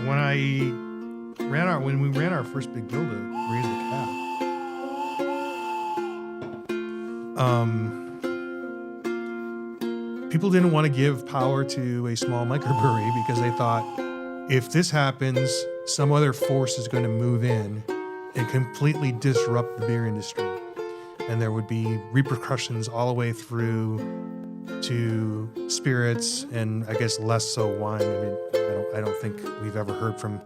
when we ran our first big bill to raise the cap, people didn't want to give power to a small microbrewery because they thought if this happens, some other force is going to move in and completely disrupt the beer industry. And there would be repercussions all the way through to spirits and I guess less so wine. I mean, I don't think we've ever heard from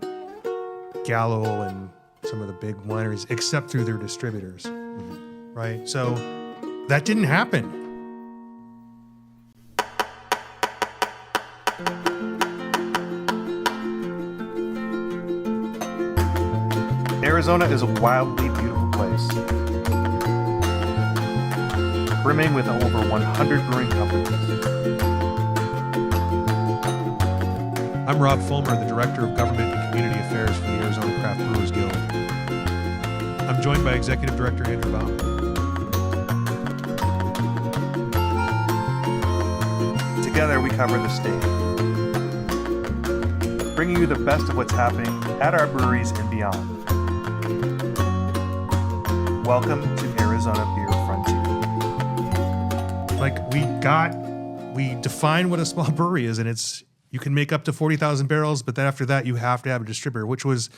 Gallo and some of the big wineries except through their distributors, right? So that didn't happen. Arizona is a wildly beautiful place, brimming with over 100 brewing companies. I'm Rob Fulmer, the Director of Government and Community Affairs for the Arizona Craft Brewers Guild. I'm joined by Executive Director Andrew Baum. Together we cover the state, bringing you the best of what's happening at our breweries and beyond. Welcome to Arizona Beer Frontier. Like we define what a small brewery is, and it's you can make up to 40,000 barrels, but then after that you have to have a distributor, which was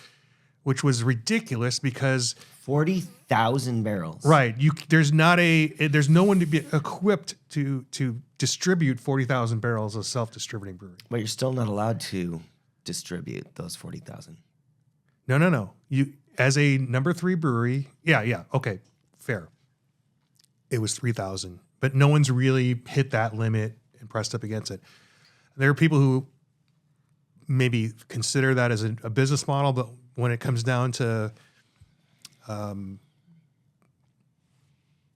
ridiculous because 40,000 barrels. Right, there's no one to be equipped to distribute 40,000 barrels of self-distributing brewery. But you're still not allowed to distribute those 40,000. No. You as a number 3 brewery, yeah, okay, fair. It was 3,000, but no one's really hit that limit and pressed up against it. There are people who maybe consider that as a business model, but when it comes down to the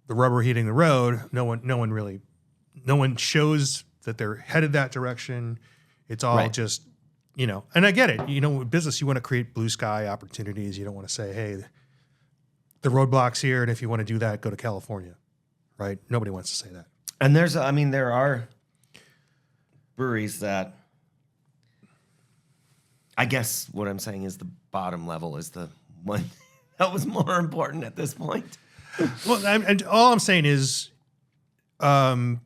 rubber hitting the road, no one shows that they're headed that direction. It's all right. Just, and I get it. With business, you want to create blue sky opportunities. You don't want to say, hey, the roadblock's here, and if you want to do that, go to California, right? Nobody wants to say that. And there are breweries that, I guess what I'm saying is the bottom level is the one that was more important at this point. Well, and all I'm saying is, there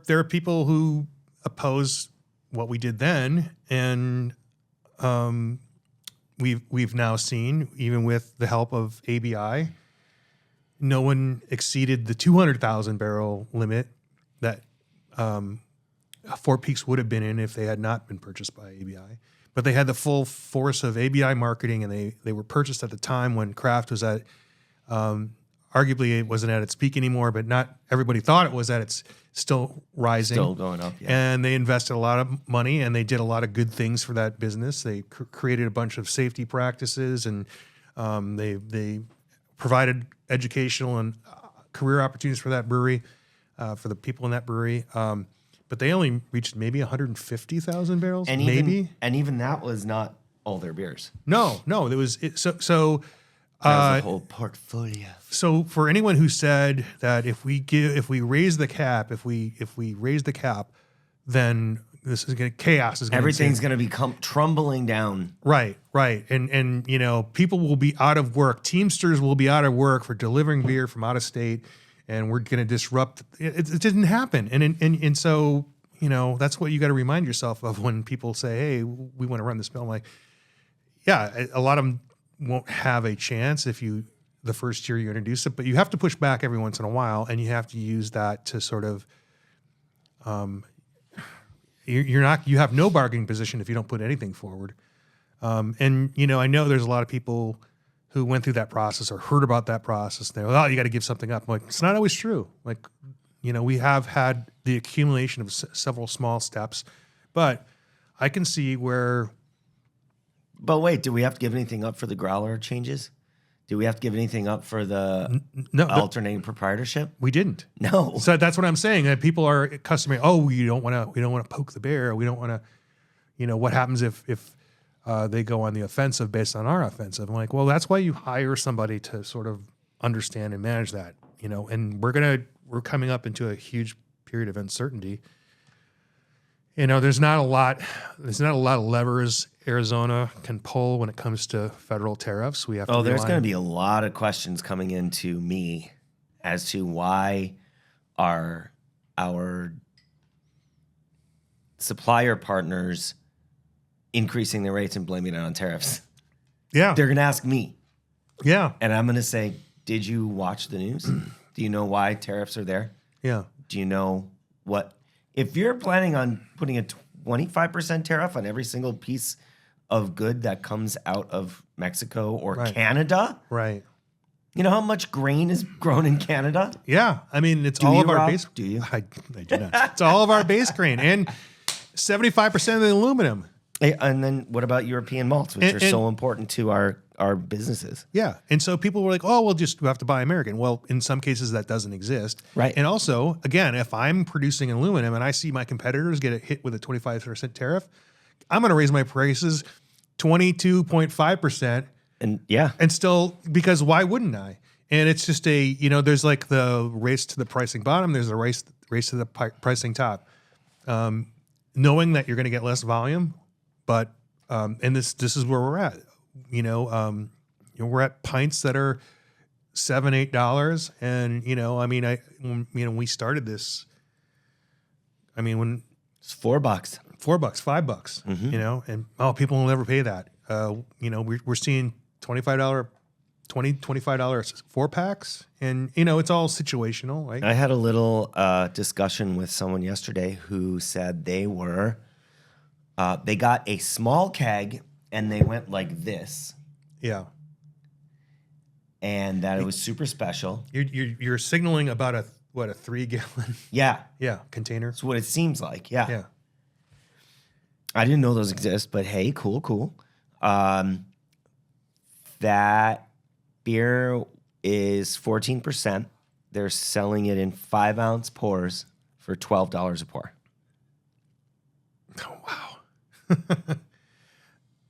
are people who oppose what we did then, and we've now seen, even with the help of ABI, no one exceeded the 200,000 barrel limit that Fort Peaks would have been in if they had not been purchased by ABI. But they had the full force of ABI marketing, and they were purchased at the time when craft was at, arguably it wasn't at its peak anymore, but not everybody thought it was at its still rising. Still going up, yeah. And they invested a lot of money, and they did a lot of good things for that business. They created a bunch of safety practices, and they provided educational and career opportunities for that brewery, for the people in that brewery. But they only reached maybe 150,000 barrels, And even that was not all their beers. No, it was so. That was a whole portfolio. So for anyone who said that if we raise the cap, then this is chaos is going Everything's going to become crumbling down. Right. And people will be out of work. Teamsters will be out of work for delivering beer from out of state, and we're going to disrupt. It didn't happen. And so, that's what you got to remind yourself of when people say, hey, we want to run this mill. I'm like, yeah, a lot of them won't have a chance the first year you introduce it, but you have to push back every once in a while, and you have to use that to sort of, you have no bargaining position if you don't put anything forward. And I know there's a lot of people who went through that process or heard about that process. They're like, oh, you got to give something up. I'm like, it's not always true. Like, we have had the accumulation of several small steps, but I can see where. But wait, do we have to give anything up for the growler changes? Do we have to give anything up for the alternating proprietorship? We didn't. No. So that's what I'm saying. That people are customary. Oh, we don't want to poke the bear. We don't want to. What happens if they go on the offensive based on our offensive? I'm like, well, that's why you hire somebody to sort of understand and manage that. And we're coming up into a huge period of uncertainty. There's not a lot of levers Arizona can pull when it comes to federal tariffs. We have to. There's going to be a lot of questions coming into me as to why are our supplier partners increasing their rates and blaming it on tariffs. Yeah. They're going to ask me. Yeah. And I'm going to say, did you watch the news? Do you know why tariffs are there? Yeah. Do you know what? If you're planning on putting a 25% tariff on every single piece of good that comes out of Mexico or Canada, Right. you know how much grain is grown in Canada? Yeah. I mean, it's Do all you, of our Rob? base. Do you? I do not. It's all of our base grain and 75% of the aluminum. Hey, and then what about European malts, which are And- so important to our businesses? Yeah. And so people were like, oh, we have to buy American. Well, in some cases that doesn't exist. Right. And also, again, if I'm producing aluminum and I see my competitors get hit with a 25% tariff, I'm going to raise my prices 22.5%. And yeah, And still, because why wouldn't I? And it's just there's like the race to the pricing bottom. There's the race to the pricing top. Knowing that you're going to get less volume, but and this is where we're at. We're at pints that are $7-8, and when we started this, when it's $4. $4, $5, and people will never pay that. We're seeing $25 4-packs, and it's all situational, right? I had a little discussion with someone yesterday who said they got a small keg and they went like this, Yeah, and that it was super special. you're signaling about a 3-gallon Yeah, container. that's what it seems like. Yeah. Yeah, I didn't know those exist, but hey, cool. That beer is 14%. They're selling it in 5-ounce pours for $12 a pour. oh, wow.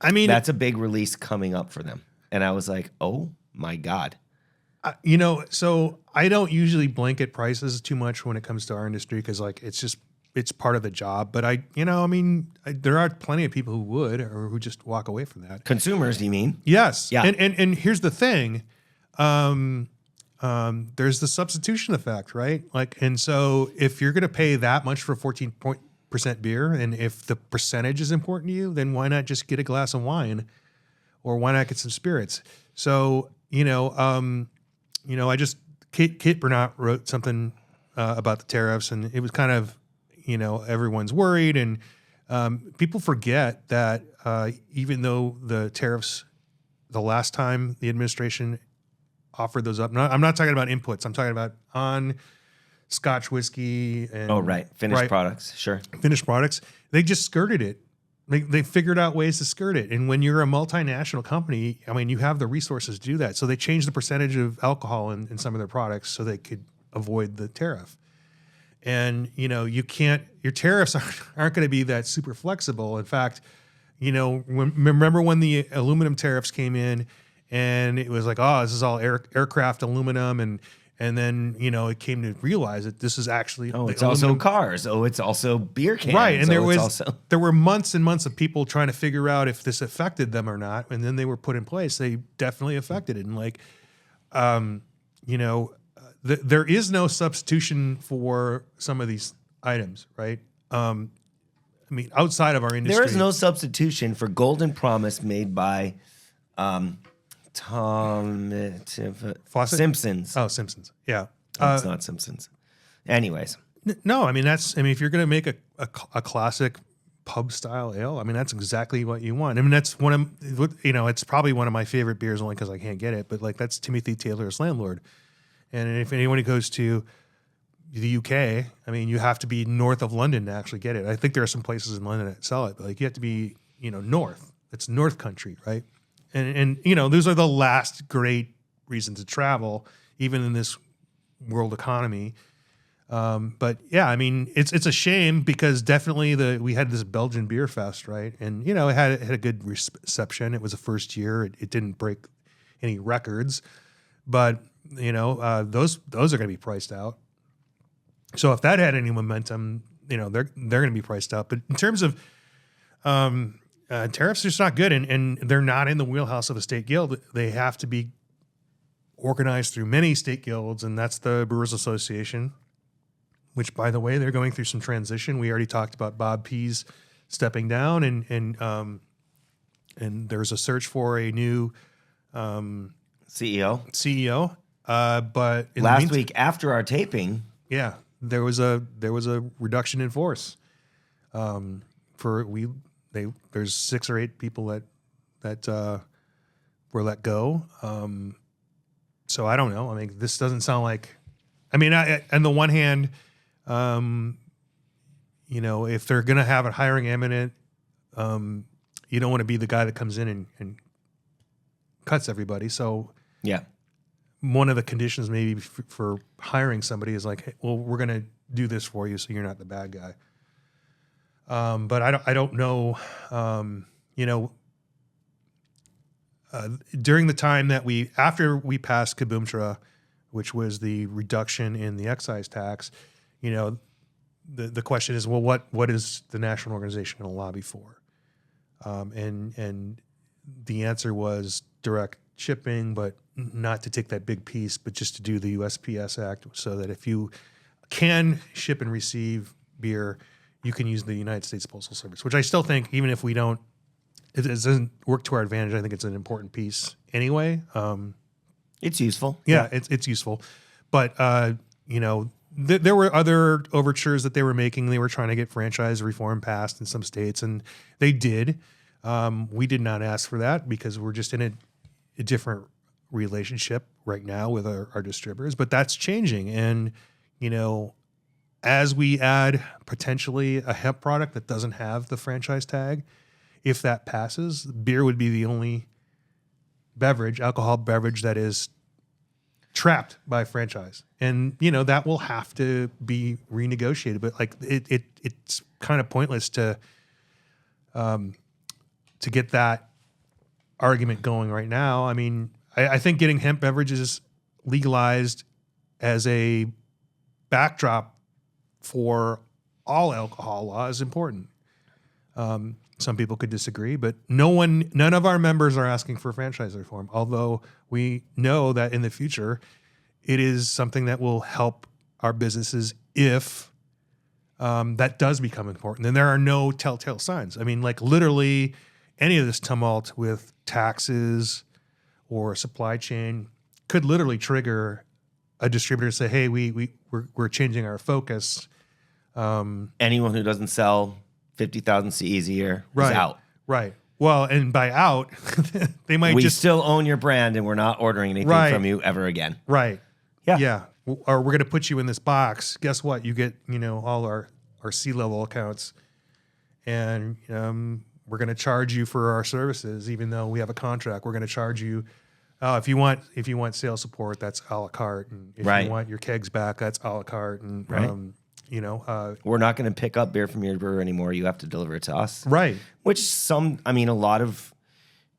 That's a big release coming up for them. And I was like, oh my God. So I don't usually blanket prices too much when it comes to our industry because it's part of the job. But there are plenty of people who would or who just walk away from that. Consumers, you mean? Yes. Yeah. And here's the thing. There's the substitution effect, right? And so if you're going to pay that much for 14% beer, and if the percentage is important to you, then why not just get a glass of wine, or why not get some spirits? So, Kate Bernat wrote something about the tariffs, and it was kind of, everyone's worried, and people forget that even though the tariffs, the last time the administration offered those up, I'm not talking about inputs, I'm talking about on Scotch whiskey and Finished products, sure. Finished products, they just skirted it. They figured out ways to skirt it. And when you're a multinational company, you have the resources to do that. So they changed the percentage of alcohol in some of their products so they could avoid the tariff. And, your tariffs aren't going to be that super flexible. In fact, remember when the aluminum tariffs came in and it was like, oh, this is all aircraft aluminum. And then, it came to realize that this is actually it's also cars. It's also beer cans. Right. And there were months and months of people trying to figure out if this affected them or not. And then they were put in place. They definitely affected it. And there is no substitution for some of these items, right? Outside of our industry. There is no substitution for Golden Promise made by Fawcett? Simpsons. Oh, Simpsons. Yeah. It's not Simpsons. Anyways. No, if you're going to make a classic pub style ale, that's exactly what you want. That's it's probably one of my favorite beers only because I can't get it, but that's Timothy Taylor's Landlord. And if anyone goes to the UK, you have to be north of London to actually get it. I think there are some places in London that sell it, but you have to be, north. It's North Country, right? And those are the last great reasons to travel, even in this world economy. But yeah, it's a shame because definitely we had this Belgian beer fest, right? And it had a good reception. It was the first year. It didn't break any records, but those are going to be priced out. So if that had any momentum, they're going to be priced out. But in terms of tariffs, are just not good, and they're not in the wheelhouse of a state guild. They have to be organized through many state guilds, and that's the Brewers Association, which, by the way, they're going through some transition. We already talked about Bob Pease stepping down, and there's a search for a new CEO. But in the Last week after our taping, yeah, there was a reduction in force. There's 6 or 8 people that were let go. So I don't know. I mean, this doesn't sound like. I mean, on the one hand, if they're going to have a hiring imminent, you don't want to be the guy that comes in and cuts everybody. So yeah, one of the conditions maybe for hiring somebody is like, hey, well, we're going to do this for you, so you're not the bad guy. But I don't know. During the time that after we passed Kaboomtra, which was the reduction in the excise tax, the question is, well, what is the national organization going to lobby for? And the answer was direct shipping, but not to take that big piece, but just to do the USPS Act, so that if you can ship and receive beer, you can use the United States Postal Service, which I still think, even if we don't, it doesn't work to our advantage. I think it's an important piece anyway. it's useful. Yeah, it's useful. But, there were other overtures that they were making. They were trying to get franchise reform passed in some states, and they did. We did not ask for that because we're just in a different relationship right now with our distributors. But that's changing. And, as we add potentially a hemp product that doesn't have the franchise tag, if that passes, beer would be the only alcohol beverage that is trapped by franchise. And, that will have to be renegotiated. But like it's kind of pointless to get that argument going right now. I mean, I think getting hemp beverages legalized as a backdrop for all alcohol law is important. Some people could disagree, but none of our members are asking for franchise reform, although we know that in the future it is something that will help our businesses if that does become important. And there are no telltale signs. I mean, like literally any of this tumult with taxes or supply chain could literally trigger a distributor to say, hey, we're changing our focus. Anyone who doesn't sell 50,000 CEs a year is out. Right. Well, and by out, they might We just still own your brand, and we're not ordering anything from you ever again. Right. Yeah. Yeah. Or we're going to put you in this box. Guess what? You get, all our C-level accounts, and we're going to charge you for our services, even though we have a contract. We're going to charge you. If you want sales support, that's a la carte. And if you want your kegs back, that's a la carte. And we're not going to pick up beer from your brewer anymore. You have to deliver it to us. Right. Which a lot of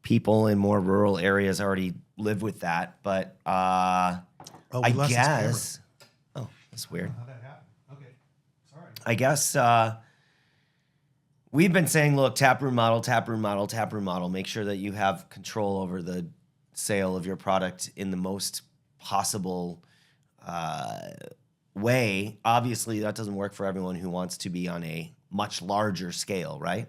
people in more rural areas already live with that. But I guess. Oh, that's weird. How'd that happen? Okay. Sorry. I guess we've been saying, look, taproom model. Make sure that you have control over the sale of your product in the most possible way. Obviously, that doesn't work for everyone who wants to be on a much larger scale, right?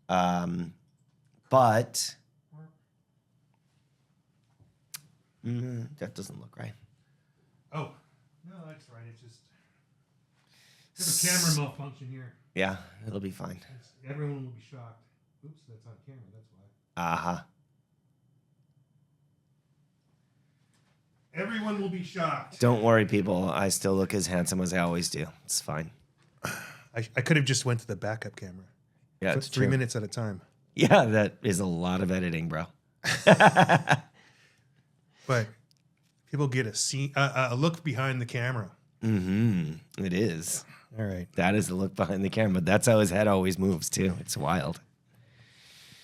But that doesn't look right. Oh, no, that's right. It's just there's a camera malfunction here. Yeah, it'll be fine. Everyone will be shocked. Oops, that's on camera. That's why. Uh-huh. Everyone will be shocked. Don't worry, people. I still look as handsome as I always do. It's fine. I could have just went to the backup camera. Yeah, For it's 3 true. minutes at a time. Yeah, that is a lot of editing, bro. But people get a look behind the camera. Mm-hmm. It is. All right. That is the look behind the camera. That's how his head always moves, too. It's wild.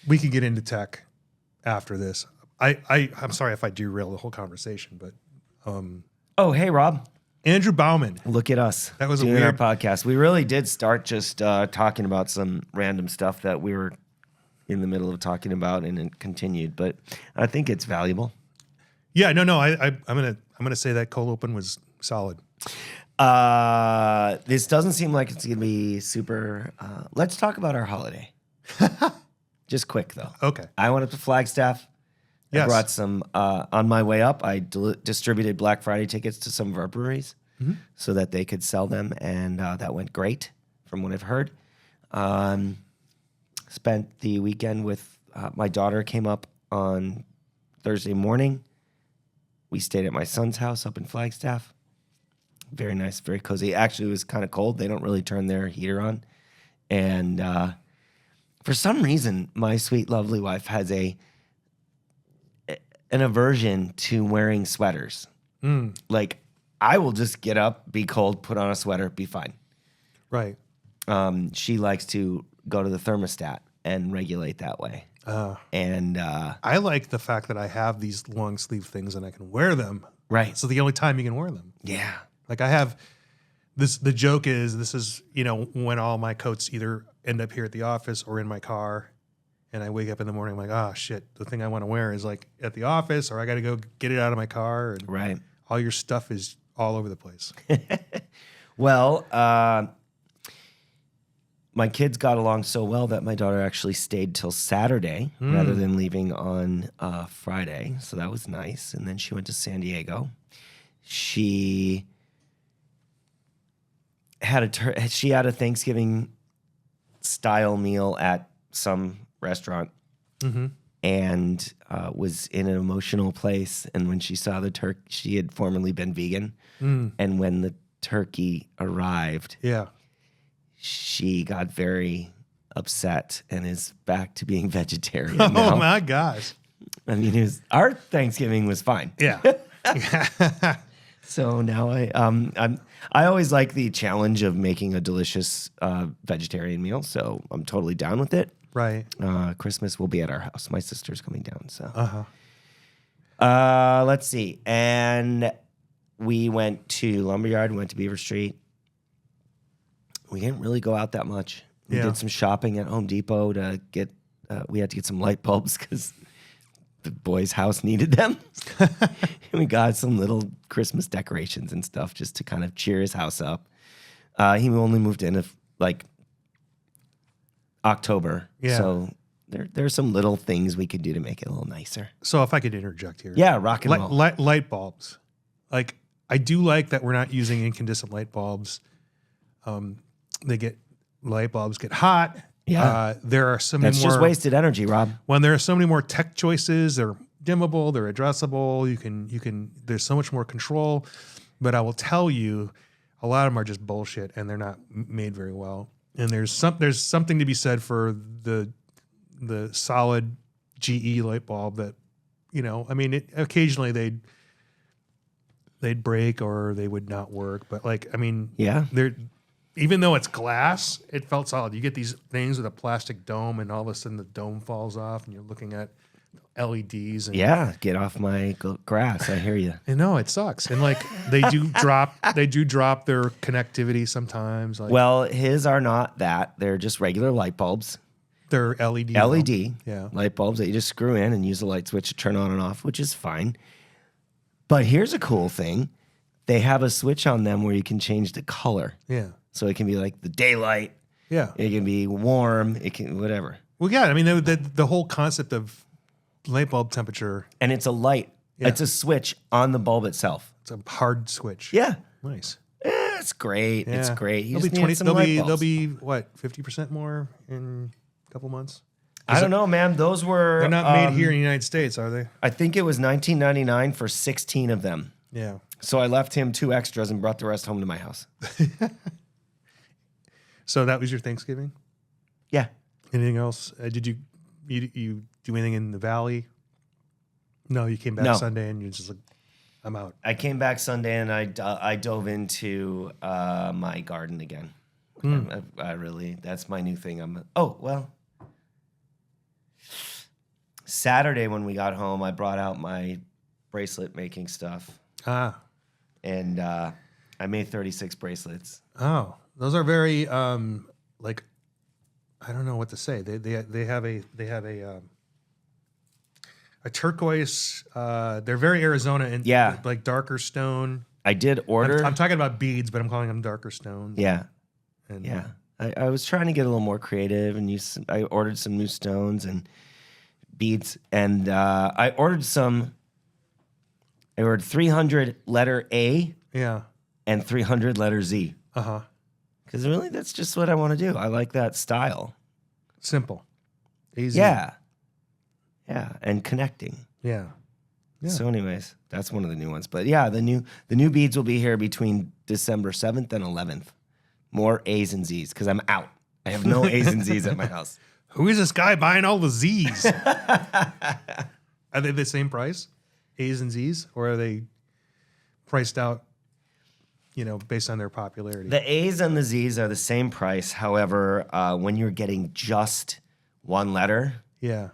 We can get into tech after this. I'm sorry if I derail the whole conversation, but Oh, hey, Rob. Andrew Bauman. Look at us. That was a doing weird- our podcast. We really did start just talking about some random stuff that we were in the middle of talking about, and it continued. But I think it's valuable. Yeah, no. I'm gonna say that cold open was solid. This doesn't seem like it's gonna be super. Let's talk about our holiday. Just quick though. Okay. I went up to Flagstaff. I Yes. brought some on my way up. I distributed Black Friday tickets to some of our breweries so that they could sell them, and that went great from what I've heard. Spent the weekend with my daughter. Came up on Thursday morning. We stayed at my son's house up in Flagstaff. Very nice, very cozy. Actually, it was kind of cold. They don't really turn their heater on, and for some reason, my sweet, lovely wife has an aversion to wearing sweaters. Like, I will just get up, be cold, put on a sweater, be fine. Right. She likes to go to the thermostat and regulate that way. And I like the fact that I have these long sleeve things and I can wear them. right, So the only time you can wear them. yeah, Like I have this. The joke is this is when all my coats either end up here at the office or in my car, and I wake up in the morning I'm like, oh shit, the thing I want to wear is like at the office, or I got to go get it out of my car, and right. all your stuff is all over the place. Well, my kids got along so well that my daughter actually stayed till Saturday rather than leaving on Friday. So that was nice. And then she went to San Diego. She had a Thanksgiving style meal at some restaurant and was in an emotional place. And when she saw the turkey, she had formerly been vegan. And when the turkey arrived, Yeah. she got very upset and is back to being vegetarian Oh now. my gosh. I mean, our Thanksgiving was fine. Yeah. So now I always like the challenge of making a delicious vegetarian meal. So I'm totally down with it. Right. Christmas will be at our house. My sister's coming down. So Uh-huh. let's see. And we went to Lumberyard, went to Beaver Street. We didn't really go out that much. We Yeah. did some shopping at Home Depot to get, we had to get some light bulbs because the boys' house needed them. And we got some little Christmas decorations and stuff just to kind of cheer his house up. He only moved in like October. Yeah. So there's some little things we could do to make it a little nicer. So if I could interject here. Yeah, rock and roll. Light bulbs. Like I do like that we're not using incandescent light bulbs. Light bulbs get hot. Yeah. There are so many That's more. just wasted energy, Rob. When there are so many more tech choices, they're dimmable, they're addressable. You can. There's so much more control. But I will tell you, a lot of them are just bullshit, and they're not made very well. And there's something to be said for the solid GE light bulb that, I mean, occasionally they'd break or they would not work. But Yeah. they're. Even though it's glass, it felt solid. You get these things with a plastic dome, and all of a sudden the dome falls off, and you're looking at LEDs. And, Yeah, get off my grass. I hear you. and no, it sucks. And they do drop their connectivity sometimes. Like Well, his are not that. They're just regular light bulbs. they're LED. LED Yeah. light bulbs that you just screw in and use a light switch to turn on and off, which is fine. But here's a cool thing. They have a switch on them where you can change the color. Yeah. So it can be like the daylight. Yeah. It can be warm. It can whatever. Well, yeah. I mean, the whole concept of light bulb temperature, And it's a light. Yeah. It's a switch on the bulb itself. it's a hard switch. Yeah. Nice. It's great. It's Yeah. great. You They'll just need some light they'll bulbs. be what, 50% more in a couple months? I don't know, man. Those were They're not made here in the United States, are they? I think it was $19.99 for 16 of them. Yeah. So I left him 2 extras and brought the rest home to my house. So that was your Thanksgiving? Yeah. Anything else? Did you do anything in the valley? No, you came back No. Sunday and you're just like, I'm out. I came back Sunday and I dove into my garden again. I really, that's my new thing. Saturday when we got home, I brought out my bracelet making stuff. Ah, And I made 36 bracelets. Oh, those are very like I don't know what to say. They have a turquoise. They're very Arizona and Yeah. like darker stone. I did order. I'm talking about beads, but I'm calling them darker stones. Yeah. And, Yeah. I was trying to get a little more creative and I ordered some new stones and beads. And I ordered 300 letter A Yeah. and 300 letter Z. Uh-huh. Because really, that's just what I want to do. I like that style. Simple. Easy. Yeah. Yeah. And connecting. Yeah. Yeah. So anyways, that's one of the new ones. But yeah, the new beads will be here between December 7th and 11th. More A's and Z's because I'm out. I have no A's and Z's at my house. Who is this guy buying all the Z's? Are they the same price? A's and Z's? Or are they priced out, based on their popularity? The A's and the Z's are the same price. However, when you're getting just one letter, Yeah.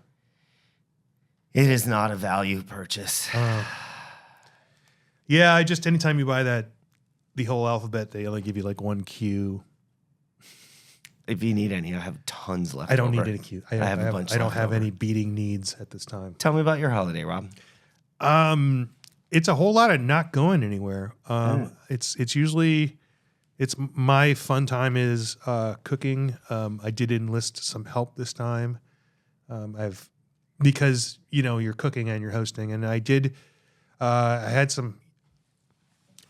it is not a value purchase. Yeah, anytime you buy the whole alphabet, they only give you like one Q. If you need any, I have tons left. I don't over. need any Q. I have a bunch I don't left have over. any beating needs at this time. Tell me about your holiday, Rob. It's a whole lot of not going anywhere. It's usually my fun time is cooking. I did enlist some help this time. Because you're cooking and you're hosting, and I had some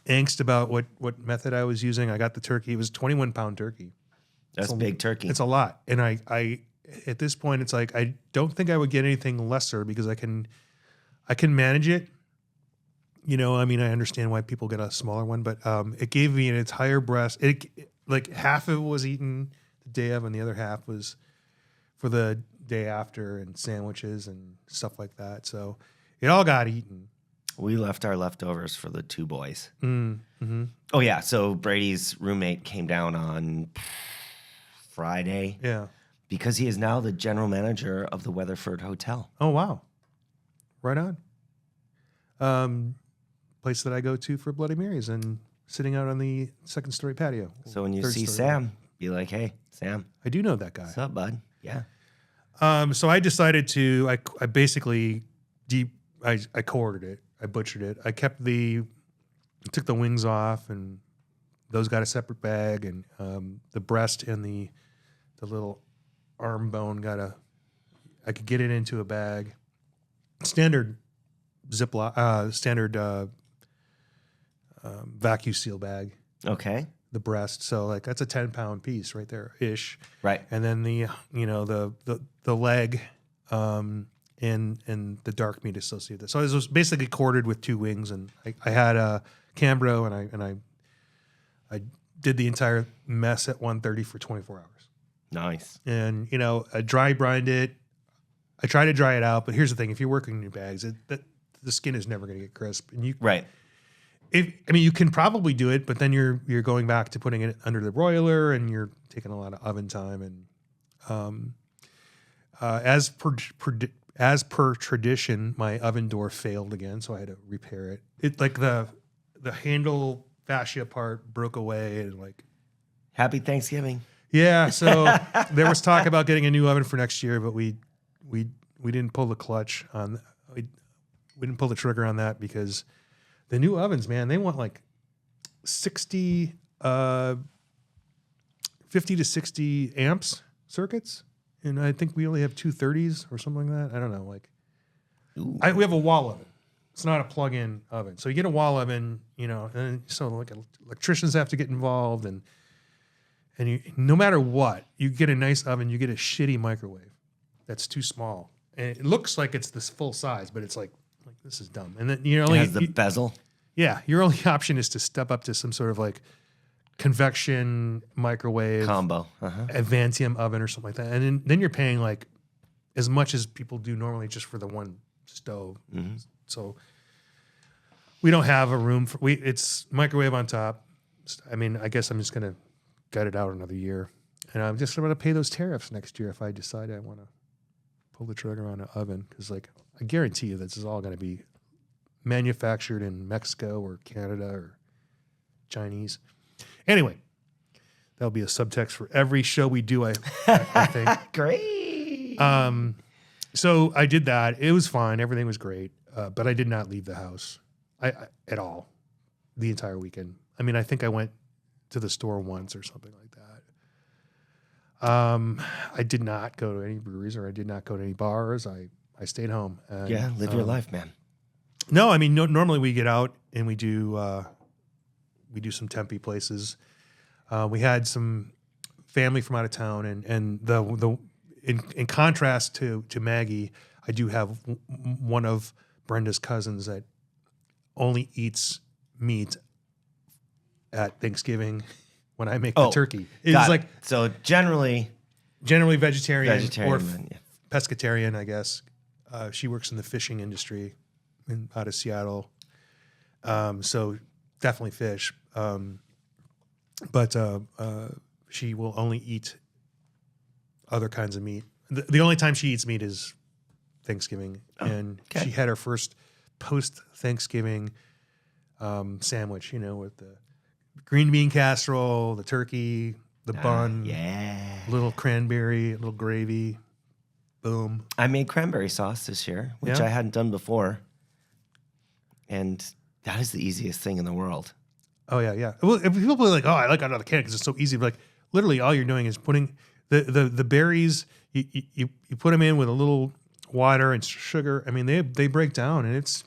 angst about what method I was using. I got the turkey. It was 21-pound turkey. That's big turkey. It's a lot, and I at this point it's like I don't think I would get anything lesser because I can manage it. I understand why people get a smaller one, but it gave me an entire breast. Like half of it was eaten the day of, and the other half was for the day after, and sandwiches and stuff like that. So it all got eaten. We left our leftovers for the two boys. Mm-hmm. Oh yeah, so Brady's roommate came down on Friday Yeah. because he is now the general manager of the Weatherford Hotel. Oh wow. Right on. Place that I go to for Bloody Marys and sitting out on the second story patio. So when you Third see story. Sam, be like, "Hey, Sam, I do know that guy. what's up, bud?" Yeah. So I decided to, I basically I quartered it. I butchered it. I took the wings off, and those got a separate bag, and the breast and the little arm bone I could get it into a bag. Standard Ziploc, standard vacuum seal bag, Okay. the breast. So like that's a 10-pound piece right there ish. Right. And then the leg, and the dark meat associated with it. So it was basically quartered with two wings, and I had a Cambro, and I did the entire mess at 130 for 24 hours. Nice. And I dry brined it. I try to dry it out, but here's the thing: if you're working new bags, the skin is never going to get crisp. And Right. you can probably do it, but then you're going back to putting it under the broiler, and you're taking a lot of oven time. And as per tradition, my oven door failed again, so I had to repair it. It like the handle fascia part broke away, and like Happy Thanksgiving. yeah. So there was talk about getting a new oven for next year, but we didn't pull the clutch on. We didn't pull the trigger on that because the new ovens, man, they want like 50 to 60 amps circuits. And I think we only have 230s or something like that. I don't know. Like we have a wall oven. It's not a plug-in oven. So you get a wall oven, and so like electricians have to get involved, and no matter what, you get a nice oven, you get a shitty microwave that's too small. And it looks like it's this full size, but it's like this is dumb. And then It has the bezel. yeah, your only option is to step up to some sort of like convection microwave Combo. Uh-huh. Avantium oven or something like that. And then you're paying like as much as people do normally just for the one stove. Mm-hmm. So we don't have a room for it's microwave on top. I mean, I guess I'm just gonna gut it out another year. And I'm just gonna pay those tariffs next year if I decide I wanna pull the trigger on an oven. Because like I guarantee you this is all gonna be manufactured in Mexico or Canada or Chinese. Anyway, that'll be a subtext for every show we do. I think. Great. So I did that. It was fine. Everything was great. But I did not leave the house at all the entire weekend. I mean, I think I went to the store once or something like that. I did not go to any breweries or I did not go to any bars. I stayed home. And, Yeah, live your life, man. No, I mean, normally we get out and we do some Tempe places. We had some family from out of town, and in contrast to Maggie, I do have one of Brenda's cousins that only eats meat at Thanksgiving when I make the turkey. It's like so generally vegetarian or then, yeah. pescatarian, I guess. She works in the fishing industry out of Seattle, so definitely fish. But she will only eat other kinds of meat. The only time she eats meat is Thanksgiving, and she had her first post-Thanksgiving sandwich. With the green bean casserole, the turkey, the bun, little cranberry, a little gravy. Boom. I made cranberry sauce this year, which I hadn't done before, and that is the easiest thing in the world. Oh yeah. Well, if people are like, "Oh, I like it out of the can because it's so easy," but like literally, all you're doing is putting the berries. You put them in with a little water and sugar. I mean, they break down, and it's.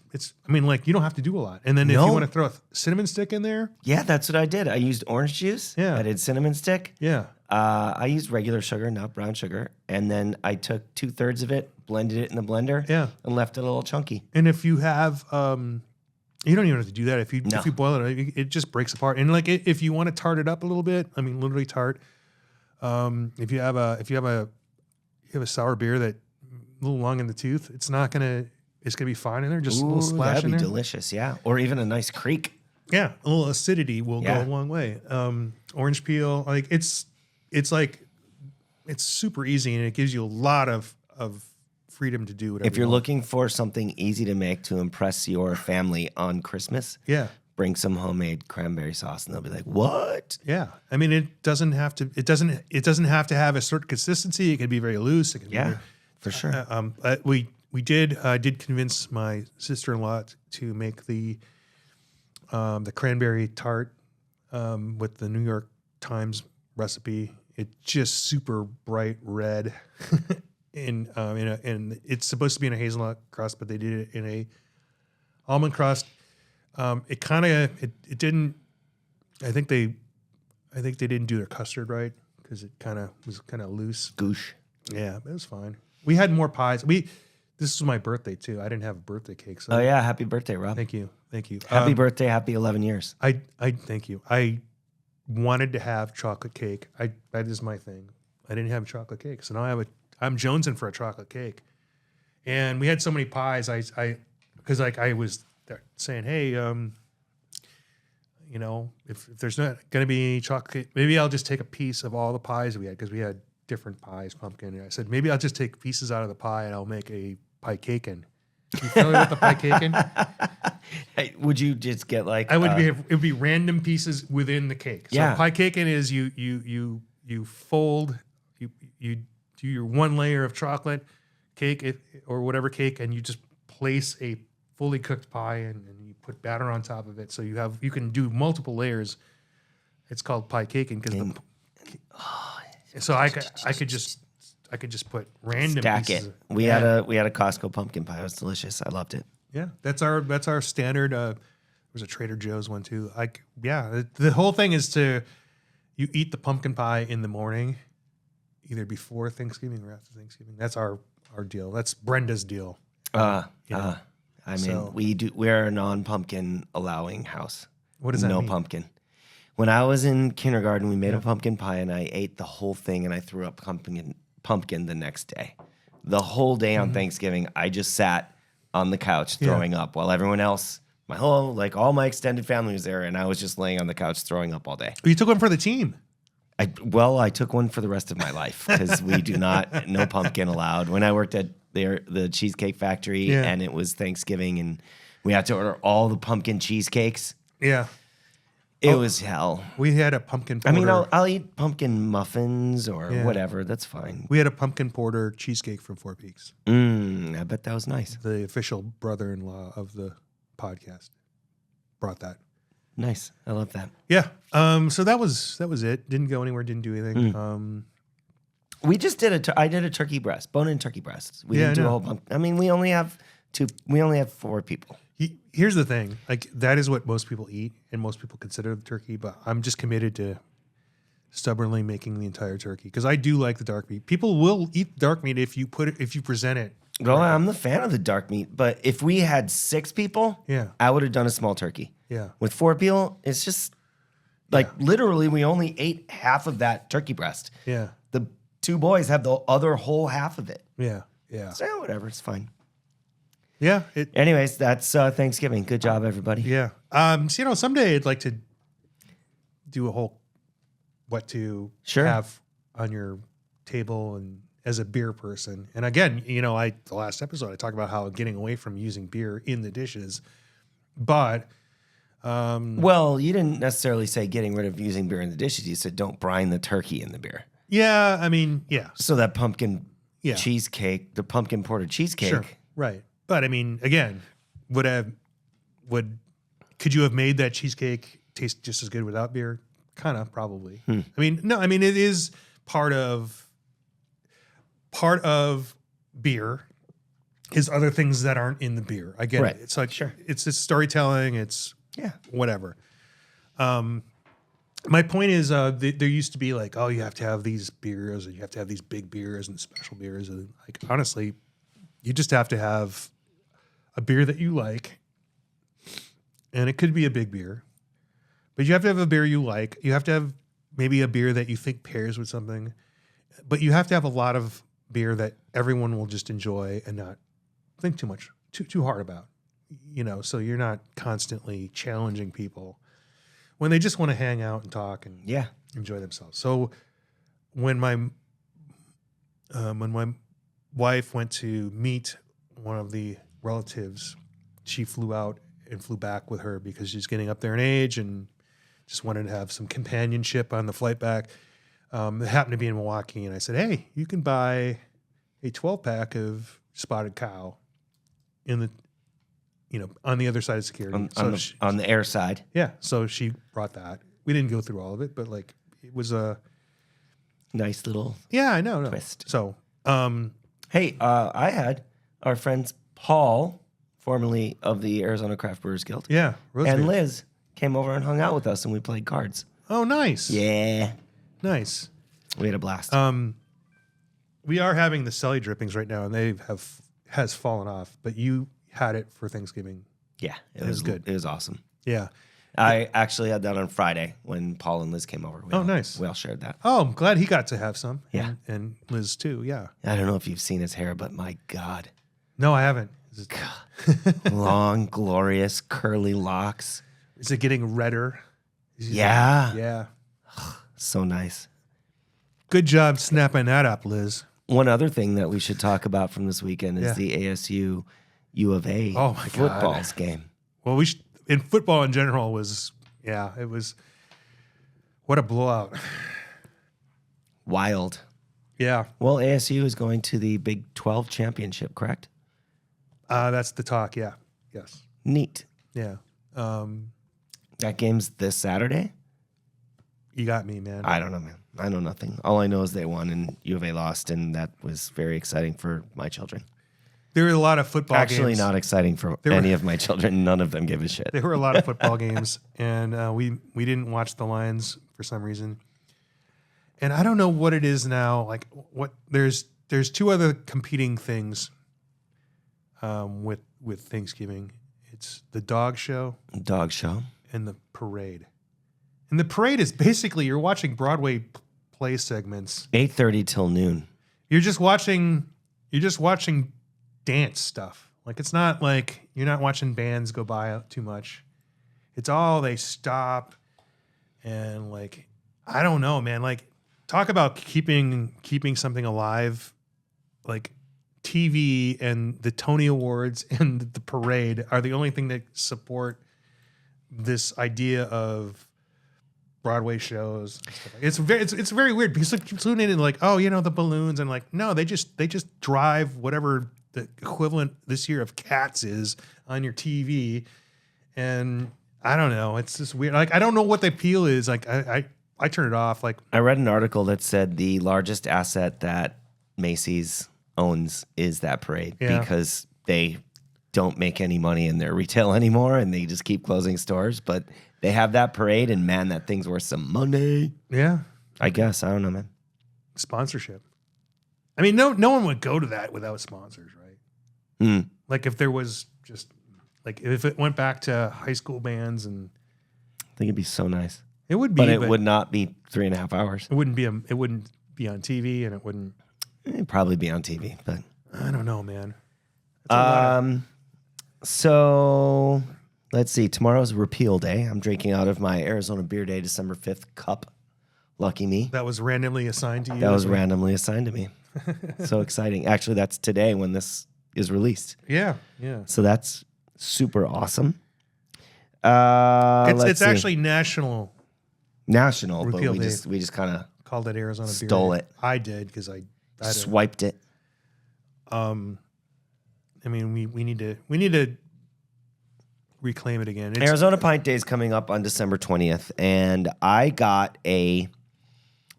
I mean, like you don't have to do a lot. And then if you want to throw a cinnamon stick in there, yeah, that's what I did. I used orange juice. Yeah. I did cinnamon stick. yeah, I used regular sugar, not brown sugar, and then I took 2/3 of it, blended it in the blender, Yeah. and left it a little chunky. and if you have, you don't even have to do that. If you boil it, it just breaks apart. And like if you want to tart it up a little bit, I mean, literally tart. If you have a sour beer that a little long in the tooth, it's gonna be fine in there. Just a little splash that'd in be there. delicious, yeah. Or even a nice creek. Yeah, a little acidity will go a long way. Orange peel, like it's super easy and it gives you a lot of freedom to do whatever. If you're you want. looking for something easy to make to impress your family on Christmas, Yeah, bring some homemade cranberry sauce, and they'll be like, "What?" yeah. I mean, it doesn't have to have a certain consistency. It can be very loose. It can be very, for sure. we did convince my sister-in-law to make the cranberry tart with the New York Times recipe. It's just super bright red, and it's supposed to be in a hazelnut crust, but they did it in a almond crust. It didn't. I think they didn't do their custard right because it was kind of loose. Goosh. Yeah, it was fine. We had more pies. This was my birthday too. I didn't have a birthday cake. So Oh yeah, happy birthday, Rob. thank you. Happy birthday, happy 11 years. I thank you. I wanted to have chocolate cake. That is my thing. I didn't have chocolate cake, so now I'm jonesing for a chocolate cake. And we had so many pies. Because I was saying, hey, if there's not going to be any chocolate cake, maybe I'll just take a piece of all the pies we had because we had different pies, pumpkin. And I said maybe I'll just take pieces out of the pie and I'll make a pie cakein. You familiar with the pie cakein? Hey, would you just get like? It would be random pieces within the cake. So Yeah. pie cakein is you fold, you do your one layer of chocolate cake or whatever cake, and you just place a fully cooked pie and you put batter on top of it. So you can do multiple layers. It's called pie cakein because so I could just put random stack pieces. it. We had a Costco pumpkin pie. It was delicious. I loved it. Yeah, that's our standard. There's a Trader Joe's one too. The whole thing is you eat the pumpkin pie in the morning, either before Thanksgiving or after Thanksgiving. That's our deal. That's Brenda's deal. We're a non-pumpkin allowing house. What does that no mean? pumpkin. When I was in kindergarten, we made a pumpkin pie, and I ate the whole thing, and I threw up pumpkin the next day. The whole day on Thanksgiving, I just sat on the couch throwing up while everyone else, all my extended family was there, and I was just laying on the couch throwing up all day. You took one for the team. I took one for the rest of my life because we do not, no pumpkin allowed. When I worked at the Cheesecake Factory and it was Thanksgiving and we had to order all the pumpkin cheesecakes. Yeah. It was hell. We had a pumpkin I porter. mean, I'll eat pumpkin muffins or Yeah. whatever. That's fine. We had a pumpkin porter cheesecake from Four Peaks. I bet that was nice. The official brother-in-law of the podcast brought that. Nice. I love that. Yeah. So that was it. Didn't go anywhere. Didn't do anything. We just did I did a turkey breast, bone-in turkey breast. We Yeah, didn't I do a know. whole bunch. I mean, we only have 4 people. Here's the thing. Like, that is what most people eat, and most people consider the turkey. But I'm just committed to stubbornly making the entire turkey because I do like the dark meat. People will eat dark meat if you present it. Well, I'm the fan of the dark meat, but if we had 6 people, Yeah. I would have done a small turkey. Yeah. With 4 people, it's just like literally we only ate half of that turkey breast. Yeah. The 2 boys have the other whole half of it. Yeah. Yeah. So whatever, it's fine. Yeah. Anyways, that's Thanksgiving. Good job, everybody. Yeah. So, someday I'd like to do a whole what to Sure. have on your table and as a beer person. And again, the last episode I talked about how getting away from using beer in the dishes, but Well, you didn't necessarily say getting rid of using beer in the dishes. You said don't brine the turkey in the beer. yeah, I mean, yeah, So that pumpkin Yeah. cheesecake, the pumpkin porter cheesecake. sure, right. But I mean, again, could you have made that cheesecake taste just as good without beer? Kind of, probably. I mean, no, I mean, it is part of beer is other things that aren't in the beer. I get Right. it. It's like, Sure. it's storytelling. It's Yeah. whatever. My point is, there used to be like, oh, you have to have these beers, and you have to have these big beers and special beers, and like honestly, you just have to have a beer that you like, and it could be a big beer, but you have to have a beer you like. You have to have maybe a beer that you think pairs with something, but you have to have a lot of beer that everyone will just enjoy and not think too hard about. So you're not constantly challenging people when they just want to hang out and talk and Yeah. enjoy themselves. So when my wife went to meet one of the relatives, she flew out and flew back with her because she's getting up there in age and just wanted to have some companionship on the flight back. It happened to be in Milwaukee, and I said, hey, you can buy a 12-pack of Spotted Cow on the other side of security. On the air side. Yeah, so she brought that. We didn't go through all of it, but like it was a Nice little. I know. Twist. So, Hey, I had our friends Paul, formerly of the Arizona Craft Brewers Guild, yeah, Rosemary. and Liz came over and hung out with us, and we played cards. Oh, nice. Yeah, Nice. we had a blast. We are having the Selly drippings right now, and has fallen off. But you had it for Thanksgiving. yeah, it was good. It was awesome. Yeah. I actually had that on Friday when Paul and Liz came over. Nice. We all shared that. Oh, I'm glad he got to have some. Yeah. And Liz too. Yeah. I don't know if you've seen his hair, but my God, No, I haven't. long, glorious, curly locks. Is it getting redder? Yeah, Yeah. so nice. Good job snapping that up, Liz. One other thing that we should talk about from this weekend is Yeah. the ASU U of A Oh, my God. footballs game. Well, in football in general it was what a blowout. Wild. Yeah. Well, ASU is going to the Big 12 championship, correct? That's the talk. Yeah. Yes. Neat. Yeah. That game's this Saturday? You got me, man. I don't know, man. I know nothing. All I know is they won and U of A lost, and that was very exciting for my children. There were a lot of football Actually, games. not exciting for any of my children. None of them give a shit. There were a lot of football games, and we didn't watch the Lions for some reason. And I don't know what it is now. Like what there's 2 other competing things with Thanksgiving. It's the dog show Dog show. and the parade. And the parade is basically you're watching Broadway play segments. 8:30 till noon. You're just watching dance stuff. Like it's not like you're not watching bands go by too much. It's all they stop and like I don't know, man. Like talk about keeping something alive. Like TV and the Tony Awards and the parade are the only thing that support this idea of Broadway shows. And stuff. It's very weird because like, you tune in and like, oh, the balloons, and like, no, they just drive whatever the equivalent this year of Cats is on your TV, and I don't know, it's just weird. Like I don't know what the appeal is. Like I turn it off. Like I read an article that said the largest asset that Macy's owns is that parade because they don't make any money in their retail anymore and they just keep closing stores. But they have that parade, and man, that thing's worth some money. yeah, I guess. I don't know, man. sponsorship. I mean, no one would go to that without sponsors, right? Mm. Like if there was just like if it went back to high school bands, and I think it'd be so nice. it would be, But it would not be 3.5 hours. It wouldn't be on TV, and it wouldn't. It'd probably be on TV, but I don't know, man. That's a lot of- so let's see. Tomorrow's Repeal Day. I'm drinking out of my Arizona Beer Day December 5th cup. Lucky me. that was randomly assigned to you. That was randomly assigned to me. So exciting. Actually, that's today when this is released. Yeah. So that's super awesome. It's let's see. actually national. national, but Repeal we Day. just kind of Called it Arizona Beer Stole Day. it. I did because I don't- swiped it. I mean, we need to reclaim it again. It's, Arizona Pint Day is coming up on December 20th, and I got a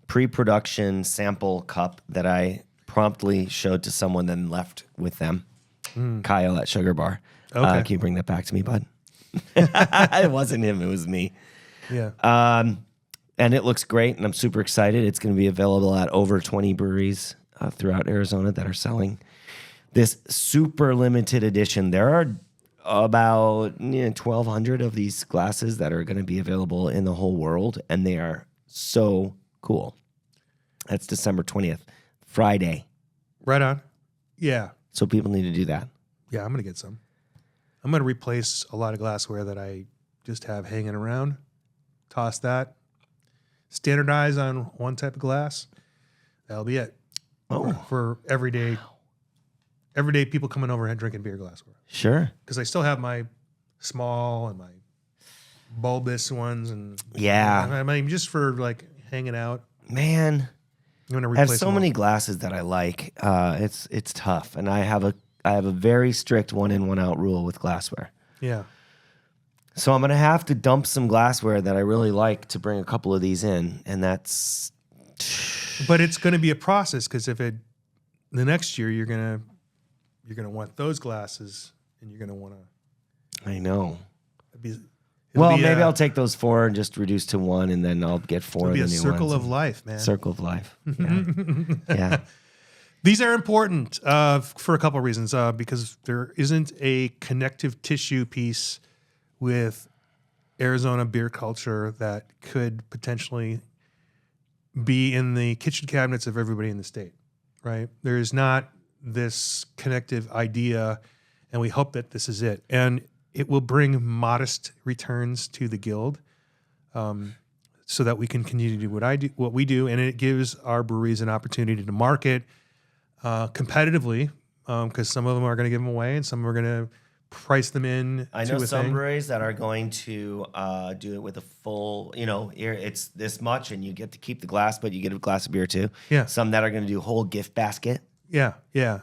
pre-production sample cup that I promptly showed to someone, then left with them. Kyle at Sugar Bar. Okay. Can you bring that back to me, bud? It wasn't him; it was me. Yeah. And it looks great, and I'm super excited. It's going to be available at over 20 breweries throughout Arizona that are selling this super limited edition. There are about 1,200 of these glasses that are going to be available in the whole world, and they are so cool. That's December 20th, Friday. Right on. Yeah. So people need to do that. Yeah, I'm going to get some. I'm going to replace a lot of glassware that I just have hanging around. Toss that. Standardize on one type of glass. That'll be it. Oh. For everyday people coming over and drinking beer glassware. Sure. Because I still have my small and my bulbous ones, and Yeah. I mean, just for like hanging out. Man, I'm going to I have replace so them many all. glasses that I like. It's tough, and I have a very strict 1 in 1 out rule with glassware. Yeah. So I'm gonna have to dump some glassware that I really like to bring a couple of these in, and that's But it's going to be a process, because the next year you're gonna want those glasses, and you're gonna want to I know. be. Well, maybe I'll take those 4 and just reduce to 1, and then I'll get 4 It'll of be the a new circle ones. of life, man. Circle of life. Yeah. Yeah. These are important for a couple of reasons. Because there isn't a connective tissue piece with Arizona beer culture that could potentially be in the kitchen cabinets of everybody in the state, right? There is not this connective idea, and we hope that this is it. And it will bring modest returns to the guild, so that we can continue to do what we do, and it gives our breweries an opportunity to market competitively, because some of them are going to give them away, and some are going to price them in. I to know a some thing. breweries that are going to do it with a full, it's this much, and you get to keep the glass, but you get a glass of beer too. Yeah. Some that are going to do whole gift basket. Yeah.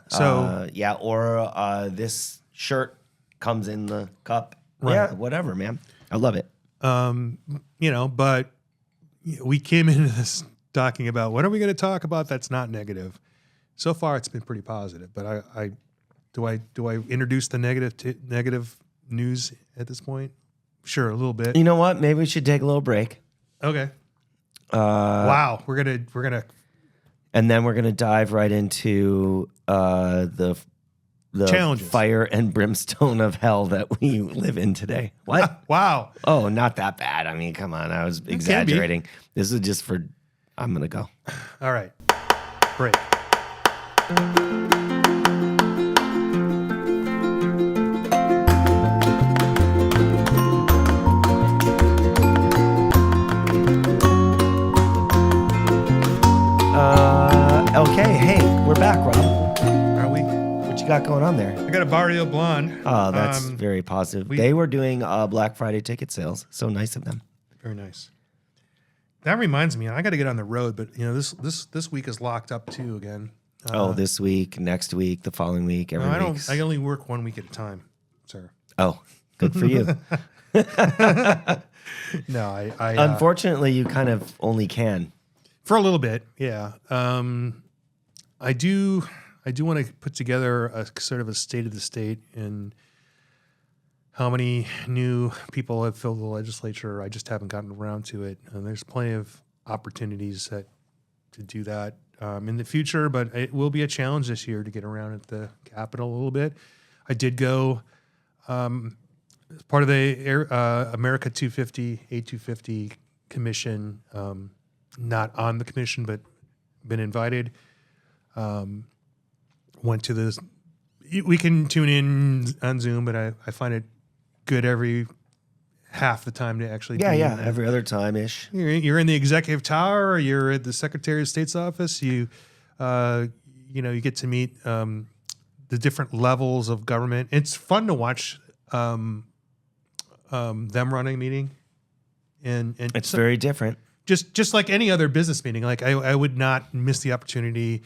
So or this shirt comes in the cup. Right. Yeah, whatever, man. I love it. but we came into this talking about what are we going to talk about that's not negative. So far, it's been pretty positive. But do I introduce the negative news at this point? Sure, a little bit. You know what? Maybe we should take a little break. Okay. Wow, we're gonna. And then we're going to dive right into the Challenges. fire and brimstone of hell that we live in today. What? Wow. Oh, not that bad. I mean, come on. I was exaggerating. This is just for, I'm going to go. All right. Break. Okay. Hey, we're back, Rob. Are we? What you got going on there? I got a Barrio Blonde. Oh, that's very positive. They were doing Black Friday ticket sales. So nice of them. Very nice. That reminds me, I got to get on the road, but this week is locked up too again. This week, next week, the following week, every No, week. I only work 1 week at a time, sir. Oh, good for you. No, I Unfortunately, you kind of only can. for a little bit, yeah. I do want to put together a sort of a state of the state and how many new people have filled the legislature. I just haven't gotten around to it. And there's plenty of opportunities to do that in the future, but it will be a challenge this year to get around at the Capitol a little bit. I did go as part of the America 250, A250 commission, not on the commission, but been invited. Went to this. We can tune in on Zoom, but I find it good every half the time to actually. Yeah, every other time ish. You're in the executive tower, or you're at the Secretary of State's office. You get to meet the different levels of government. It's fun to watch them running a meeting, and It's very different. just like any other business meeting. Like I would not miss the opportunity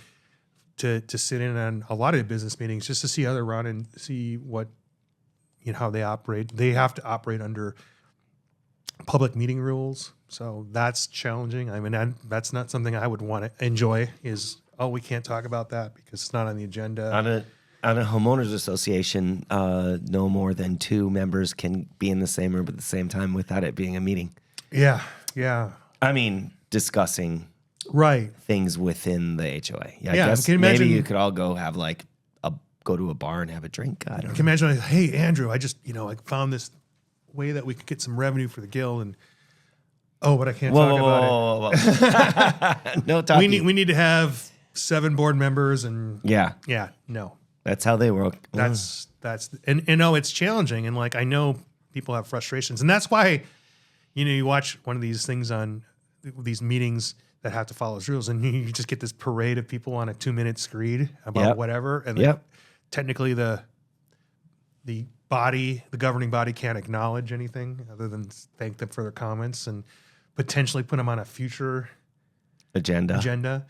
to sit in on a lot of business meetings just to see how they run and see what how they operate. They have to operate under public meeting rules, so that's challenging. I mean, that's not something I would want to enjoy. We can't talk about that because it's not on the agenda. On a homeowners association, no more than 2 members can be in the same room at the same time without it being a meeting. Yeah. I mean, discussing Right. things within the HOA. Yeah, I Yeah, guess can you imagine- maybe you could all go have go to a bar and have a drink. I don't Can know. you imagine, like, hey, Andrew, I just, I found this way that we could get some revenue for the guild, and but I can't talk about it. Whoa. No talking. We need to have 7 board members, and Yeah, no, that's how they work. that's and no, it's challenging, and like I know people have frustrations, and that's why, you watch one of these things on these meetings that have to follow those rules, and you just get this parade of people on a 2-minute screed about Yep. whatever, and Yep. technically the governing body can't acknowledge anything other than thank them for their comments and potentially put them on a future agenda.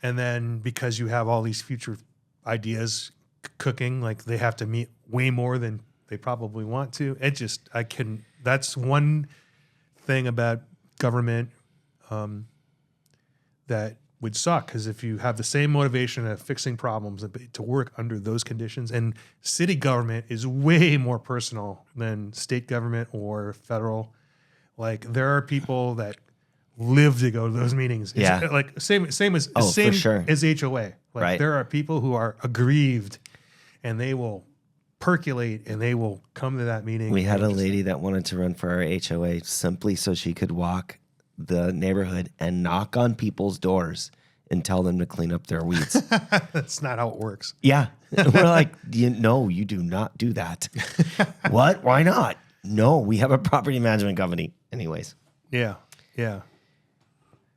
And then because you have all these future ideas cooking, like they have to meet way more than they probably want to. That's one thing about government that would suck, because if you have the same motivation of fixing problems to work under those conditions, and city government is way more personal than state government or federal. Like there are people that live to go to those meetings. It's Yeah. like same as Oh, same for sure. as HOA. Like Right. there are people who are aggrieved, and they will percolate and they will come to that meeting. We had a and just- lady that wanted to run for our HOA simply so she could walk the neighborhood and knock on people's doors and tell them to clean up their weeds. That's not how it works. Yeah. We're like, no, you do not do that. What? Why not? No, we have a property management company. Anyways. Yeah.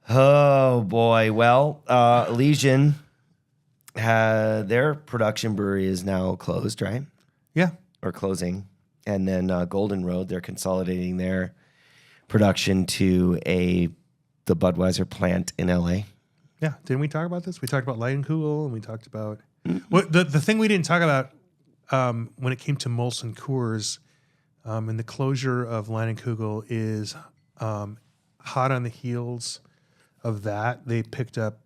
Oh, boy. Well, Elysian, their production brewery is now closed, right? Yeah. Or closing. And then Golden Road, they're consolidating their production to the Budweiser plant in LA. Yeah. Didn't we talk about this? We talked about Leinenkugel, and we talked about the thing we didn't talk about when it came to Molson Coors and the closure of Leinenkugel is hot on the heels of that. They picked up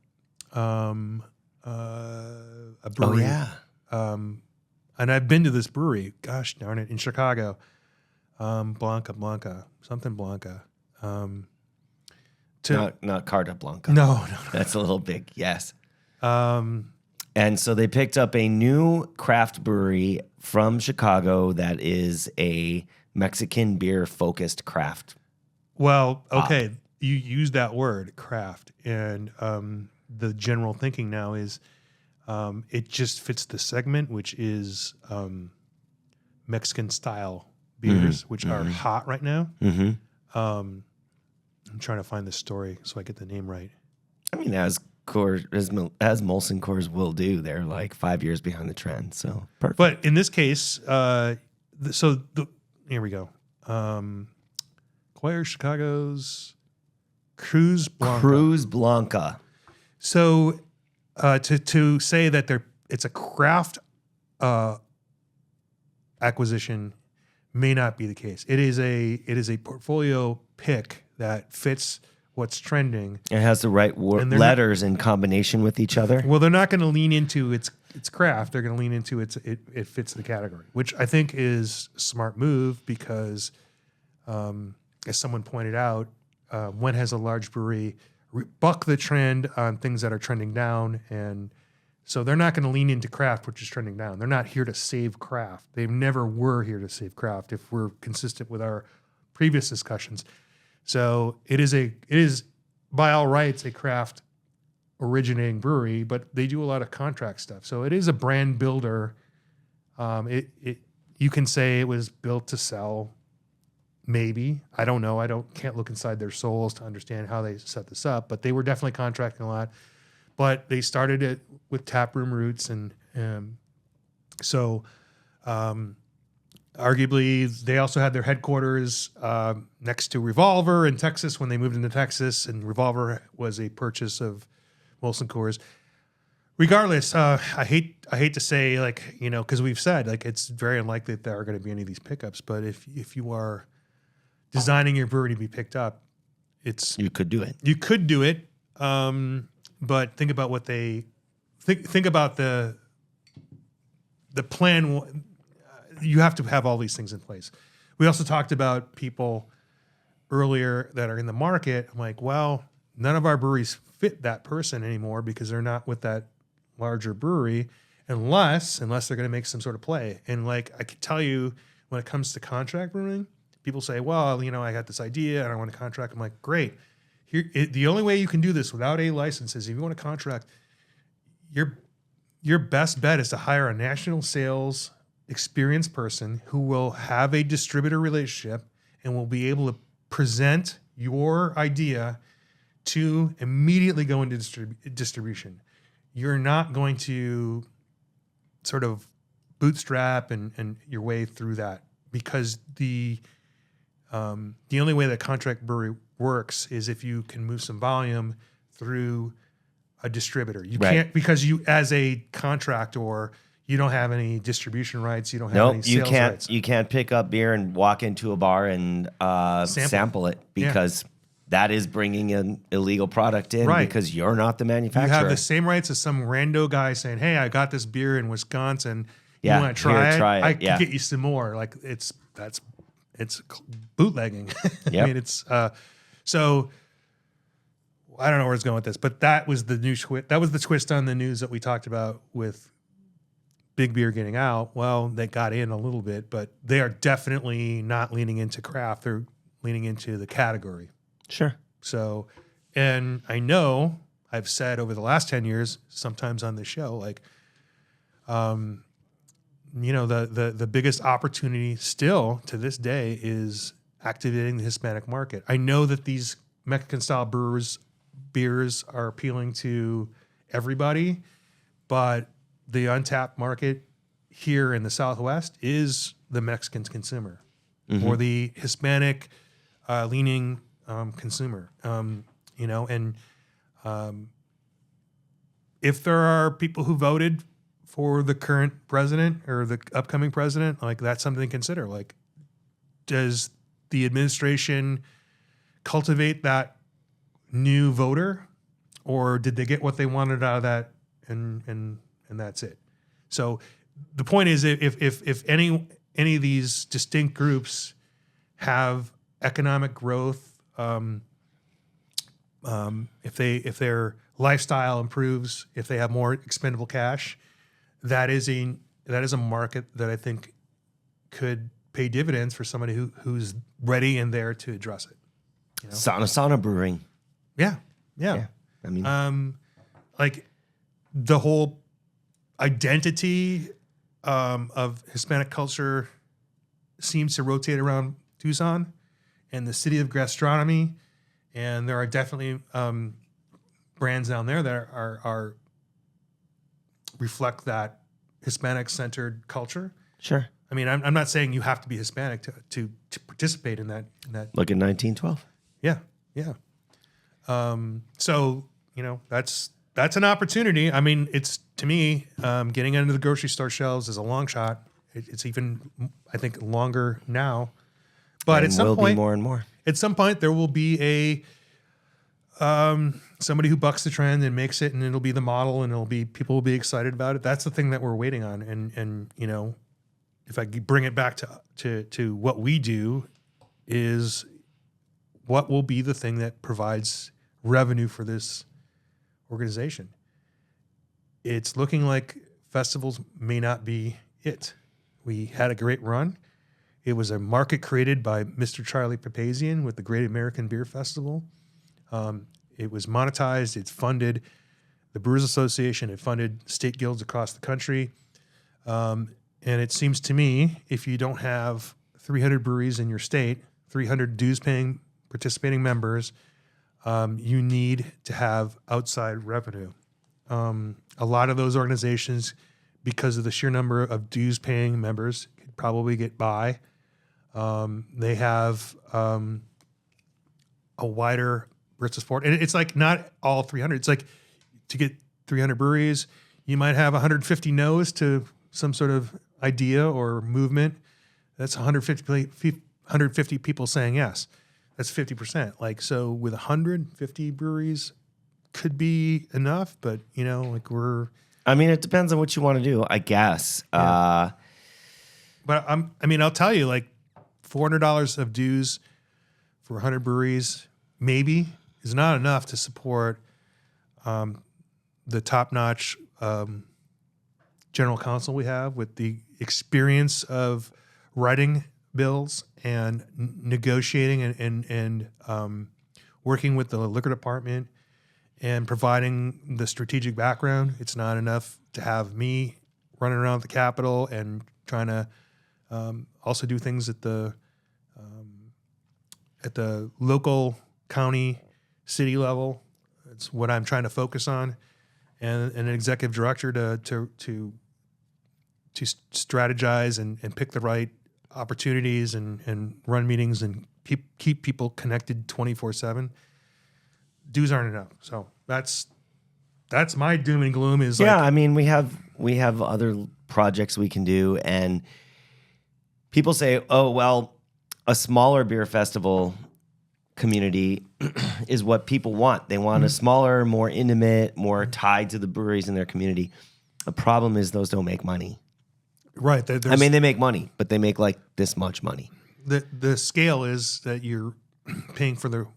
a brewery. Oh, yeah. And I've been to this brewery, gosh darn it, in Chicago. Blanca. Not Carta Blanca. No. That's a little big. Yes. Um, And so they picked up a new craft brewery from Chicago that is a Mexican beer focused craft. well, okay, you use that word, craft, and the general thinking now is it just fits the segment, which is Mexican style beers, which are hot right now. Mm-hmm. I'm trying to find the story so I get the name right. I mean, as Molson Coors will do, they're like 5 years behind the trend. So perfect. But in this case, here we go. Choir Chicago's Cruz Blanca. Cruz Blanca. So to say that it's a craft acquisition may not be the case. It is a portfolio pick that fits what's trending. It has the right And they're letters in combination with each other. Well, they're not going to lean into its craft. They're going to lean into it fits the category, which I think is a smart move because, as someone pointed out, when has a large brewery buck the trend on things that are trending down? And so they're not going to lean into craft, which is trending down. They're not here to save craft. They never were here to save craft if we're consistent with our previous discussions. So it is by all rights a craft originating brewery, but they do a lot of contract stuff. So it is a brand builder. You can say it was built to sell. Maybe. I don't know. Can't look inside their souls to understand how they set this up, but they were definitely contracting a lot. But they started it with taproom roots, and so arguably they also had their headquarters next to Revolver in Texas when they moved into Texas, and Revolver was a purchase of Molson Coors. Regardless, I hate to say, like, you know, because we've said, like, it's very unlikely that there are going to be any of these pickups. But if you are designing your brewery to be picked up, You could do it. You could do it, but think about what they think about the plan. You have to have all these things in place. We also talked about people earlier that are in the market. I'm like, well, none of our breweries fit that person anymore because they're not with that larger brewery, unless they're going to make some sort of play. And like I can tell you, when it comes to contract brewing, people say, well, you know, I got this idea and I want to contract. I'm like, great. The only way you can do this without a license is if you want to contract, your best bet is to hire a national sales experienced person who will have a distributor relationship and will be able to present your idea to immediately go into distribution. You're not going to sort of bootstrap and your way through that, because the only way that contract brewery works is if you can move some volume through a distributor. You can't, because you, as a contractor, you don't have any distribution rights. You don't have any sales rights. You can't pick up beer and walk into a bar and sample it, because that is bringing an illegal product in, because you're not the manufacturer. You have the same rights as some rando guy saying, hey, I got this beer in Wisconsin. You want to try it? I can get you some more. Like it's bootlegging. I mean, it's so I don't know where it's going with this, but that was the new that was the twist on the news that we talked about with Big Beer getting out. Well, they got in a little bit, but they are definitely not leaning into craft. They're leaning into the category. Sure. So, and I know I've said over the last 10 years, sometimes on the show, like, you know, the biggest opportunity still to this day is activating the Hispanic market. I know that these Mexican style beers are appealing to everybody, but the untapped market here in the Southwest is the Mexican consumer or the Hispanic leaning consumer. You know, and if there are people who voted for the current president or the upcoming president, like, that's something to consider. Like, does the administration cultivate that new voter, or did they get what they wanted out of that and that's it? So the point is, if any of these distinct groups have economic growth, if their lifestyle improves, if they have more expendable cash, that is a market that I think could pay dividends for somebody who's ready and there to address it. You know? Sana Brewing. Yeah. I mean, like the whole identity of Hispanic culture seems to rotate around Tucson and the city of gastronomy, and there are definitely brands down there that are reflect that Hispanic-centered culture. Sure. I mean, I'm not saying you have to be Hispanic to participate in that. Look at 1912. Yeah. So, that's an opportunity. I mean, it's to me, getting into the grocery store shelves is a long shot. It's even, I think, longer now. But And will be more and more. at some point, there will be somebody who bucks the trend and makes it, and it'll be the model, and people will be excited about it. That's the thing that we're waiting on. And if I could bring it back to what we do, is what will be the thing that provides revenue for this organization. It's looking like festivals may not be it. We had a great run. It was a market created by Mr. Charlie Papazian with the Great American Beer Festival. It was monetized. It's funded the Brewers Association. It funded state guilds across the country. And it seems to me, if you don't have 300 breweries in your state, 300 dues-paying participating members, you need to have outside revenue. A lot of those organizations, because of the sheer number of dues-paying members, could probably get by. They have a wider burst of support. And it's like not all 300. It's like to get 300 breweries, you might have 150 no's to some sort of idea or movement. That's 150 people saying yes. That's 50%. Like, so with 150 breweries could be enough, but I mean, it depends on what you want to do, I guess. Yeah. But I'll tell you, like $400 of dues for 100 breweries maybe is not enough to support the top-notch general counsel we have with the experience of writing bills and negotiating and working with the liquor department and providing the strategic background. It's not enough to have me running around the Capitol and trying to also do things at the local, county, city level. It's what I'm trying to focus on, and an executive director to strategize and pick the right opportunities and run meetings and keep people connected 24/7. Dues aren't enough, so that's my doom and gloom. Is I mean, we have other projects we can do, and people say, "Oh, well, a smaller beer festival community is what people want. They want a smaller, more intimate, more tied to the breweries in their community." The problem is those don't make money. Right. I mean, they make money, but they make like this much money. The scale is that you're paying for the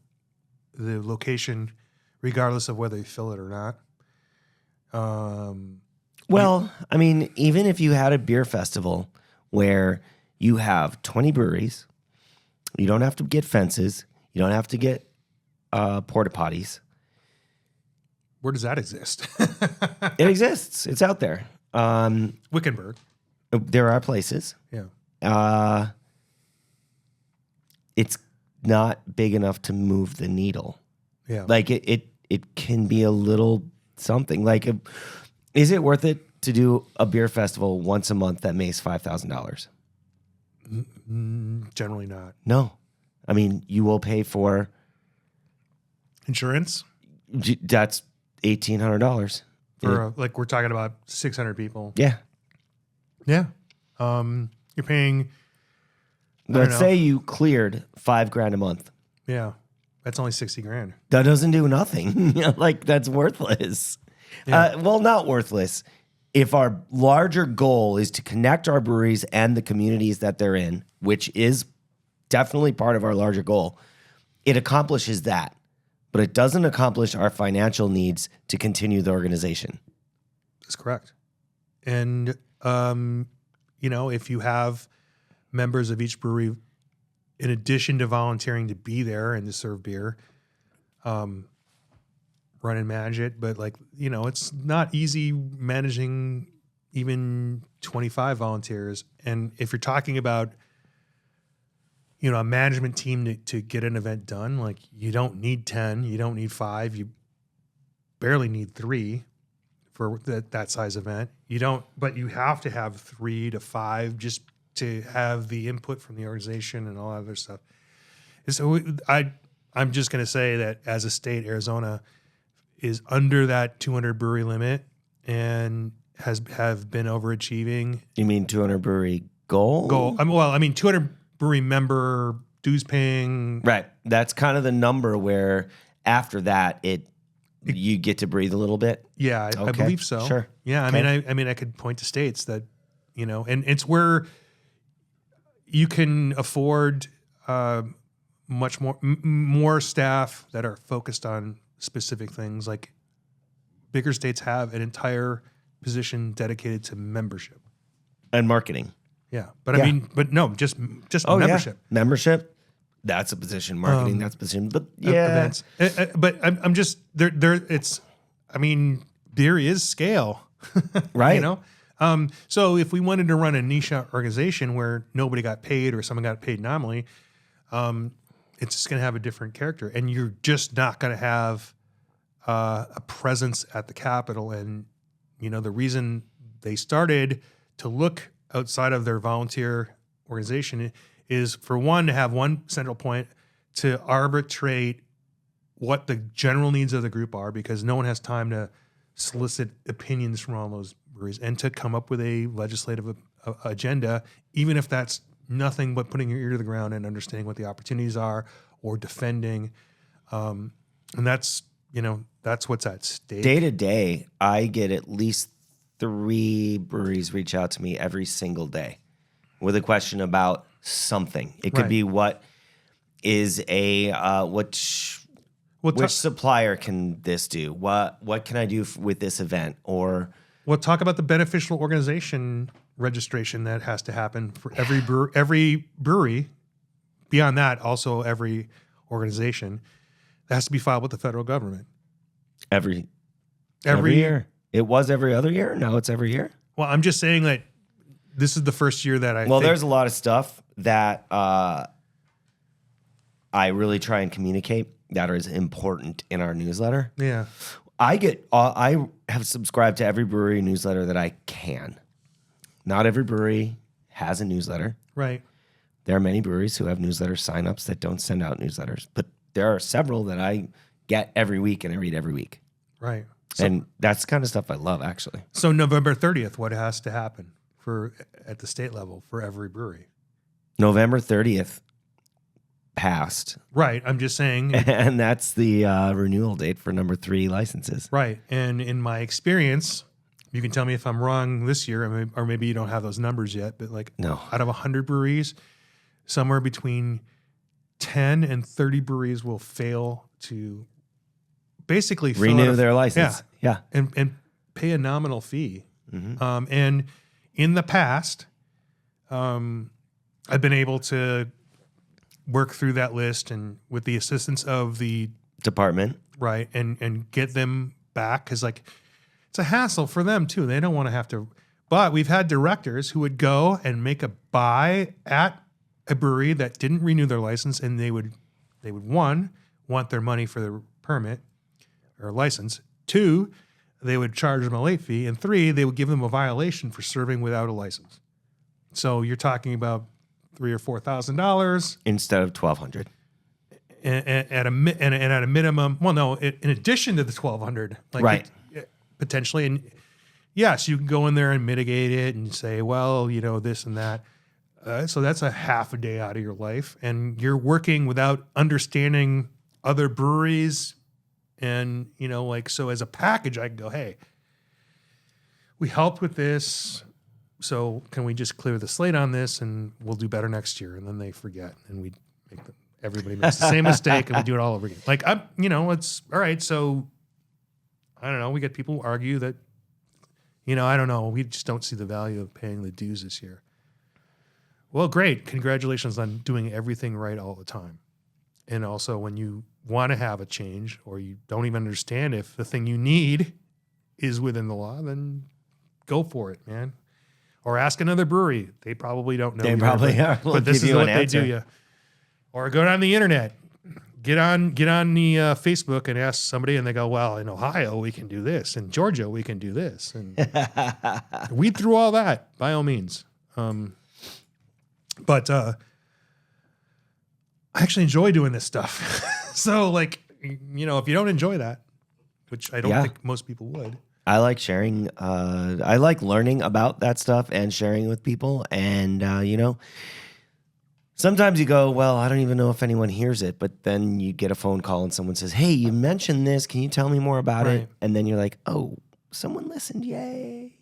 location, regardless of whether you fill it or not. Well, I mean, even if you had a beer festival where you have 20 breweries, you don't have to get fences, you don't have to get porta potties. Where does that exist? It exists. It's out there. Wickenburg. There are places. Yeah. It's not big enough to move the needle. Yeah. Like it can be a little something. Like, is it worth it to do a beer festival once a month that makes $5,000? Generally not. No. I mean, you will pay for Insurance that's $1,800 for like we're talking about 600 people. Yeah. Yeah. You're paying. Let's say you cleared $5,000 a month. Yeah. That's only 60 grand. That doesn't do nothing. Like, that's worthless. Yeah. Well, not worthless. If our larger goal is to connect our breweries and the communities that they're in, which is definitely part of our larger goal, it accomplishes that. But it doesn't accomplish our financial needs to continue the organization. That's correct. And, if you have members of each brewery, in addition to volunteering to be there and to serve beer, run and manage it. But it's not easy managing even 25 volunteers. And if you're talking about, a management team to get an event done, like you don't need 10, you don't need 5, you barely need 3 for that size event. But you have to have 3 to 5 just to have the input from the organization and all that other stuff. And so I'm just going to say that as a state, Arizona is under that 200 brewery limit and have been overachieving. You mean 200 brewery goal? 200 brewery member dues paying. Right. That's kind of the number where after that you get to breathe a little bit. Yeah, I Okay, believe so. sure. Yeah, Okay. I mean, I could point to states that, and it's where you can afford much more staff that are focused on specific things. Like bigger states have an entire position dedicated to membership. And marketing. Yeah, but Yeah. I mean, but no, just Oh, membership. yeah. Membership. That's a position. Marketing, that's a position. But Events. But I'm just there. It's. I mean, beer is scale, Right. So if we wanted to run a niche organization where nobody got paid or someone got paid nominally, it's just going to have a different character, and you're just not going to have a presence at the Capitol. And the reason they started to look outside of their volunteer organization is, for one, to have one central point to arbitrate what the general needs of the group are, because no one has time to solicit opinions from all those breweries, and to come up with a legislative agenda, even if that's nothing but putting your ear to the ground and understanding what the opportunities are or defending. And that's what's at stake. Day to day, I get at least 3 breweries reach out to me every single day with a question about something. It could Right. be what is which supplier can this do? What can I do with this event? Or Well, talk about the beneficial organization registration that has to happen for every brewery. Beyond that, also every organization that has to be filed with the federal government. every year. It was every other year. Now it's every year. Well, I'm just saying that this is the first year that There's a lot of stuff that I really try and communicate that is important in our newsletter. Yeah. I have subscribed to every brewery newsletter that I can. Not every brewery has a newsletter. Right. There are many breweries who have newsletter signups that don't send out newsletters, but there are several that I get every week and I read every week. Right. And that's the kind of stuff I love, actually. So November 30th, what has to happen at the state level for every brewery? November 30th passed, Right. I'm just saying. and that's the renewal date for number 3 licenses. Right. And in my experience, you can tell me if I'm wrong this year, or maybe you don't have those numbers yet, but No. out of 100 breweries, somewhere between 10 and 30 breweries will fail to basically Renew their license. Yeah. and pay a nominal fee. And in the past, I've been able to work through that list, and with the assistance of the Department. right, and get them back, because it's a hassle for them too. They don't want to have to. But we've had directors who would go and make a buy at a brewery that didn't renew their license, and they would one, want their money for the permit or license. 2, they would charge them a late fee, and 3, they would give them a violation for serving without a license. So you're talking about $3,000 or $4,000 Instead of 1,200. at a minimum. Well, no, in addition to the 1,200, Right. Potentially, and yes, you can go in there and mitigate it and say, well, this and that. So that's a half a day out of your life, and you're working without understanding other breweries. And, so as a package, I can go, hey, we helped with this. So can we just clear the slate on this, and we'll do better next year? And then they forget, and everybody makes the same mistake, and we do it all over again. It's all right. So I don't know. We get people who argue that, I don't know. We just don't see the value of paying the dues this year. Well, great. Congratulations on doing everything right all the time. And also, when you want to have a change, or you don't even understand if the thing you need is within the law, then go for it, man. Or ask another brewery. They probably don't know. They either, probably are. We'll but this give is you what an they do. answer. You. Or go down the internet. Get on the Facebook and ask somebody, and they go, well, in Ohio, we can do this. In Georgia, we can do this. And weed through all that, by all means. But I actually enjoy doing this stuff. So like, you know, if you don't enjoy that, which I don't Yeah. think most people would. I like sharing. I like learning about that stuff and sharing with people. And, you know, sometimes you go, well, I don't even know if anyone hears it. But then you get a phone call and someone says, hey, you mentioned this. Can you tell me more about Right. it? And then you're like, oh, someone listened. Yay.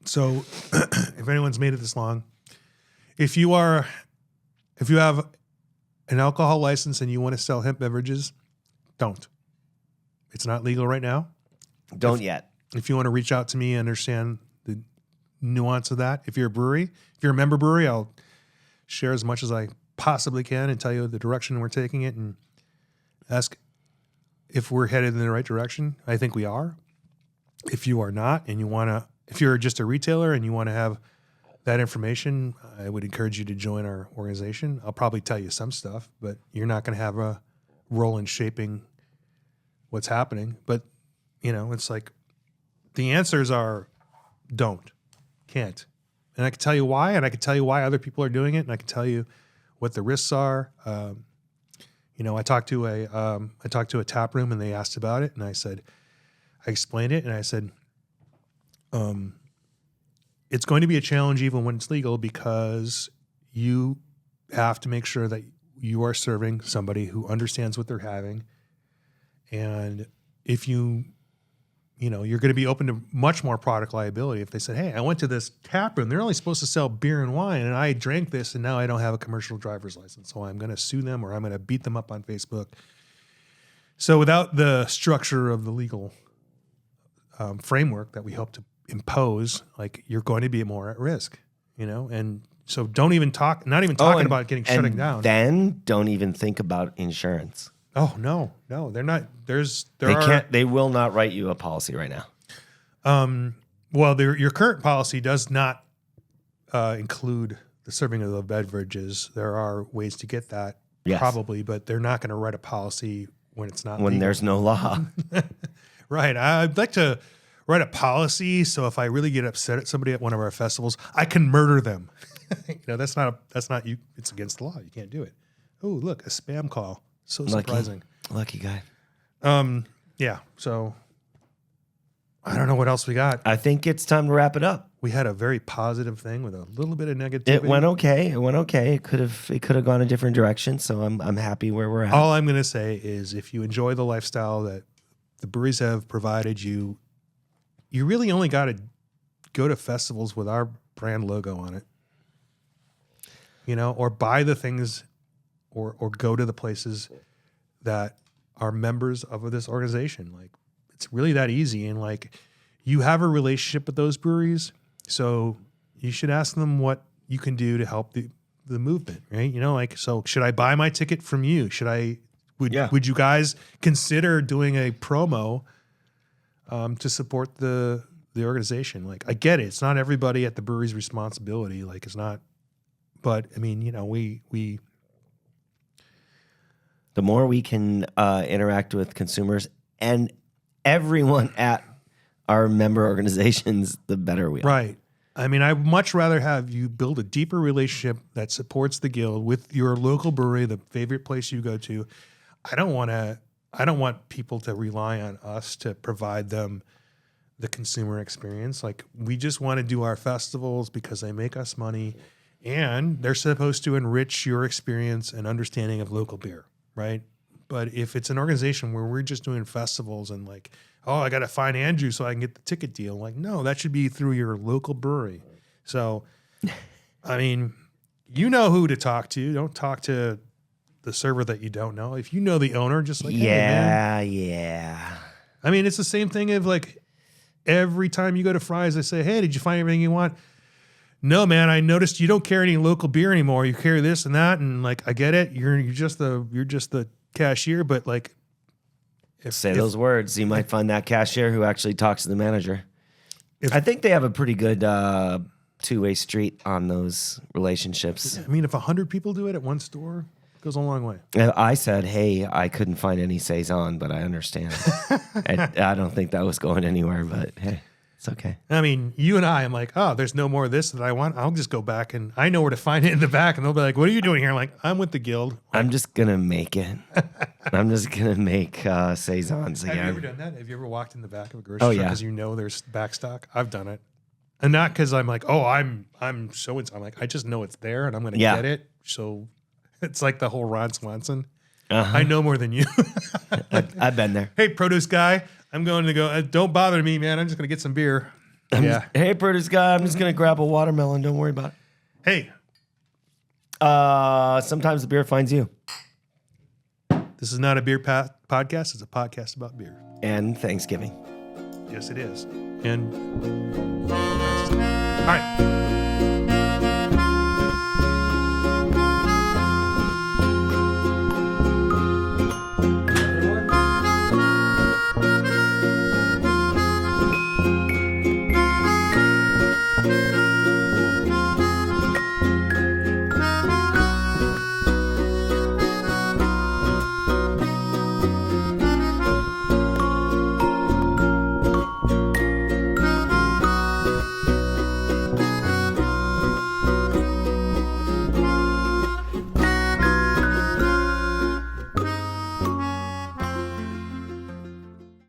So if anyone's made it this long, if you have an alcohol license and you want to sell hemp beverages, don't. It's not legal right now. Don't yet. If you want to reach out to me and understand the nuance of that, if you're a brewery, if you're a member brewery, I'll share as much as I possibly can and tell you the direction we're taking it and ask if we're headed in the right direction. I think we are. If you are not and you want to, if you're just a retailer and you want to have that information, I would encourage you to join our organization. I'll probably tell you some stuff, but you're not going to have a role in shaping what's happening. But, you know, it's like the answers are don't, can't. And I can tell you why, and I can tell you why other people are doing it, and I can tell you what the risks are. You know, I talked to a tap room and they asked about it, and I explained it, and I said, it's going to be a challenge even when it's legal because you have to make sure that you are serving somebody who understands what they're having. And if you know, you're going to be open to much more product liability if they said, hey, I went to this tap room. They're only supposed to sell beer and wine, and I drank this, and now I don't have a commercial driver's license. So I'm going to sue them or I'm going to beat them up on Facebook. So without the structure of the legal framework that we hope to impose, like you're going to be more at risk, you know? And so not even talking about shutting down. Then don't even think about insurance. Oh, no, they're not. They will not write you a policy right now. Well, your current policy does not include the serving of the beverages. There are ways to get that, Yes. probably, but they're not going to write a policy when it's not When legal. there's no law. Right. I'd like to write a policy so if I really get upset at somebody at one of our festivals, I can murder them. You know, that's not you. It's against the law. You can't do it. Oh, look, a spam call. So surprising. Lucky guy. Yeah. So I don't know what else we got. I think it's time to wrap it up. We had a very positive thing with a little bit of negativity. It went okay. It could have gone a different direction. So I'm happy where we're at. All I'm going to say is if you enjoy the lifestyle that the breweries have provided you, you really only got to go to festivals with our brand logo on it, you know, or buy the things or go to the places that are members of this organization. Like it's really that easy. And like you have a relationship with those breweries. So you should ask them what you can do to help the movement, right? You know, like, so should I buy my ticket from you? Would you guys consider doing a promo to support the organization? Like, I get it. It's not everybody at the brewery's responsibility. Like, it's not. But I mean, you know, we the more we can interact with consumers and everyone at our member organizations, the better we are. right. I mean, I'd much rather have you build a deeper relationship that supports the guild with your local brewery, the favorite place you go to. I don't want people to rely on us to provide them the consumer experience. Like, we just want to do our festivals because they make us money and they're supposed to enrich your experience and understanding of local beer, right? But if it's an organization where we're just doing festivals and like, oh, I got to find Andrew so I can get the ticket deal. Like, no, that should be through your local brewery. So, I mean, you know who to talk to. Don't talk to the server that you don't know. If you know the owner, just like, hey, man. Yeah. I mean, it's the same thing of like every time you go to Fry's, they say, hey, did you find everything you want? No, man, I noticed you don't carry any local beer anymore. You carry this and that. And like, I get it. You're just the cashier, but like, Say those words. You might find that cashier who actually talks to the manager. I think they have a pretty good two-way street on those relationships. I mean, if 100 people do it at one store, it goes a long way. I said, hey, I couldn't find any Saison, but I understand. I don't think that was going anywhere, but hey. It's okay. I mean, you and I'm like, oh, there's no more of this that I want. I'll just go back and I know where to find it in the back. And they'll be like, what are you doing here? I'm like, I'm with the guild. I'm just gonna make it. I'm just gonna make saisons Have you ever again. done that? Have you ever walked in the back of a grocery Oh, store yeah. because you know there's back stock? I've done it. And not because I'm like, oh, I'm so and so. I'm like, I just know it's there and I'm going to Yeah. get it. So it's like the whole Ron Swanson. Uh-huh. I know more than you. I've been there. Hey, produce guy, I'm going to go. Don't bother me, man. I'm just going to get some beer. Hey, produce guy, I'm just gonna grab a watermelon. Don't worry about Hey, it. Sometimes the beer finds you. this is not a beer podcast. It's a podcast about beer. And Thanksgiving. Yes, it is. And all right.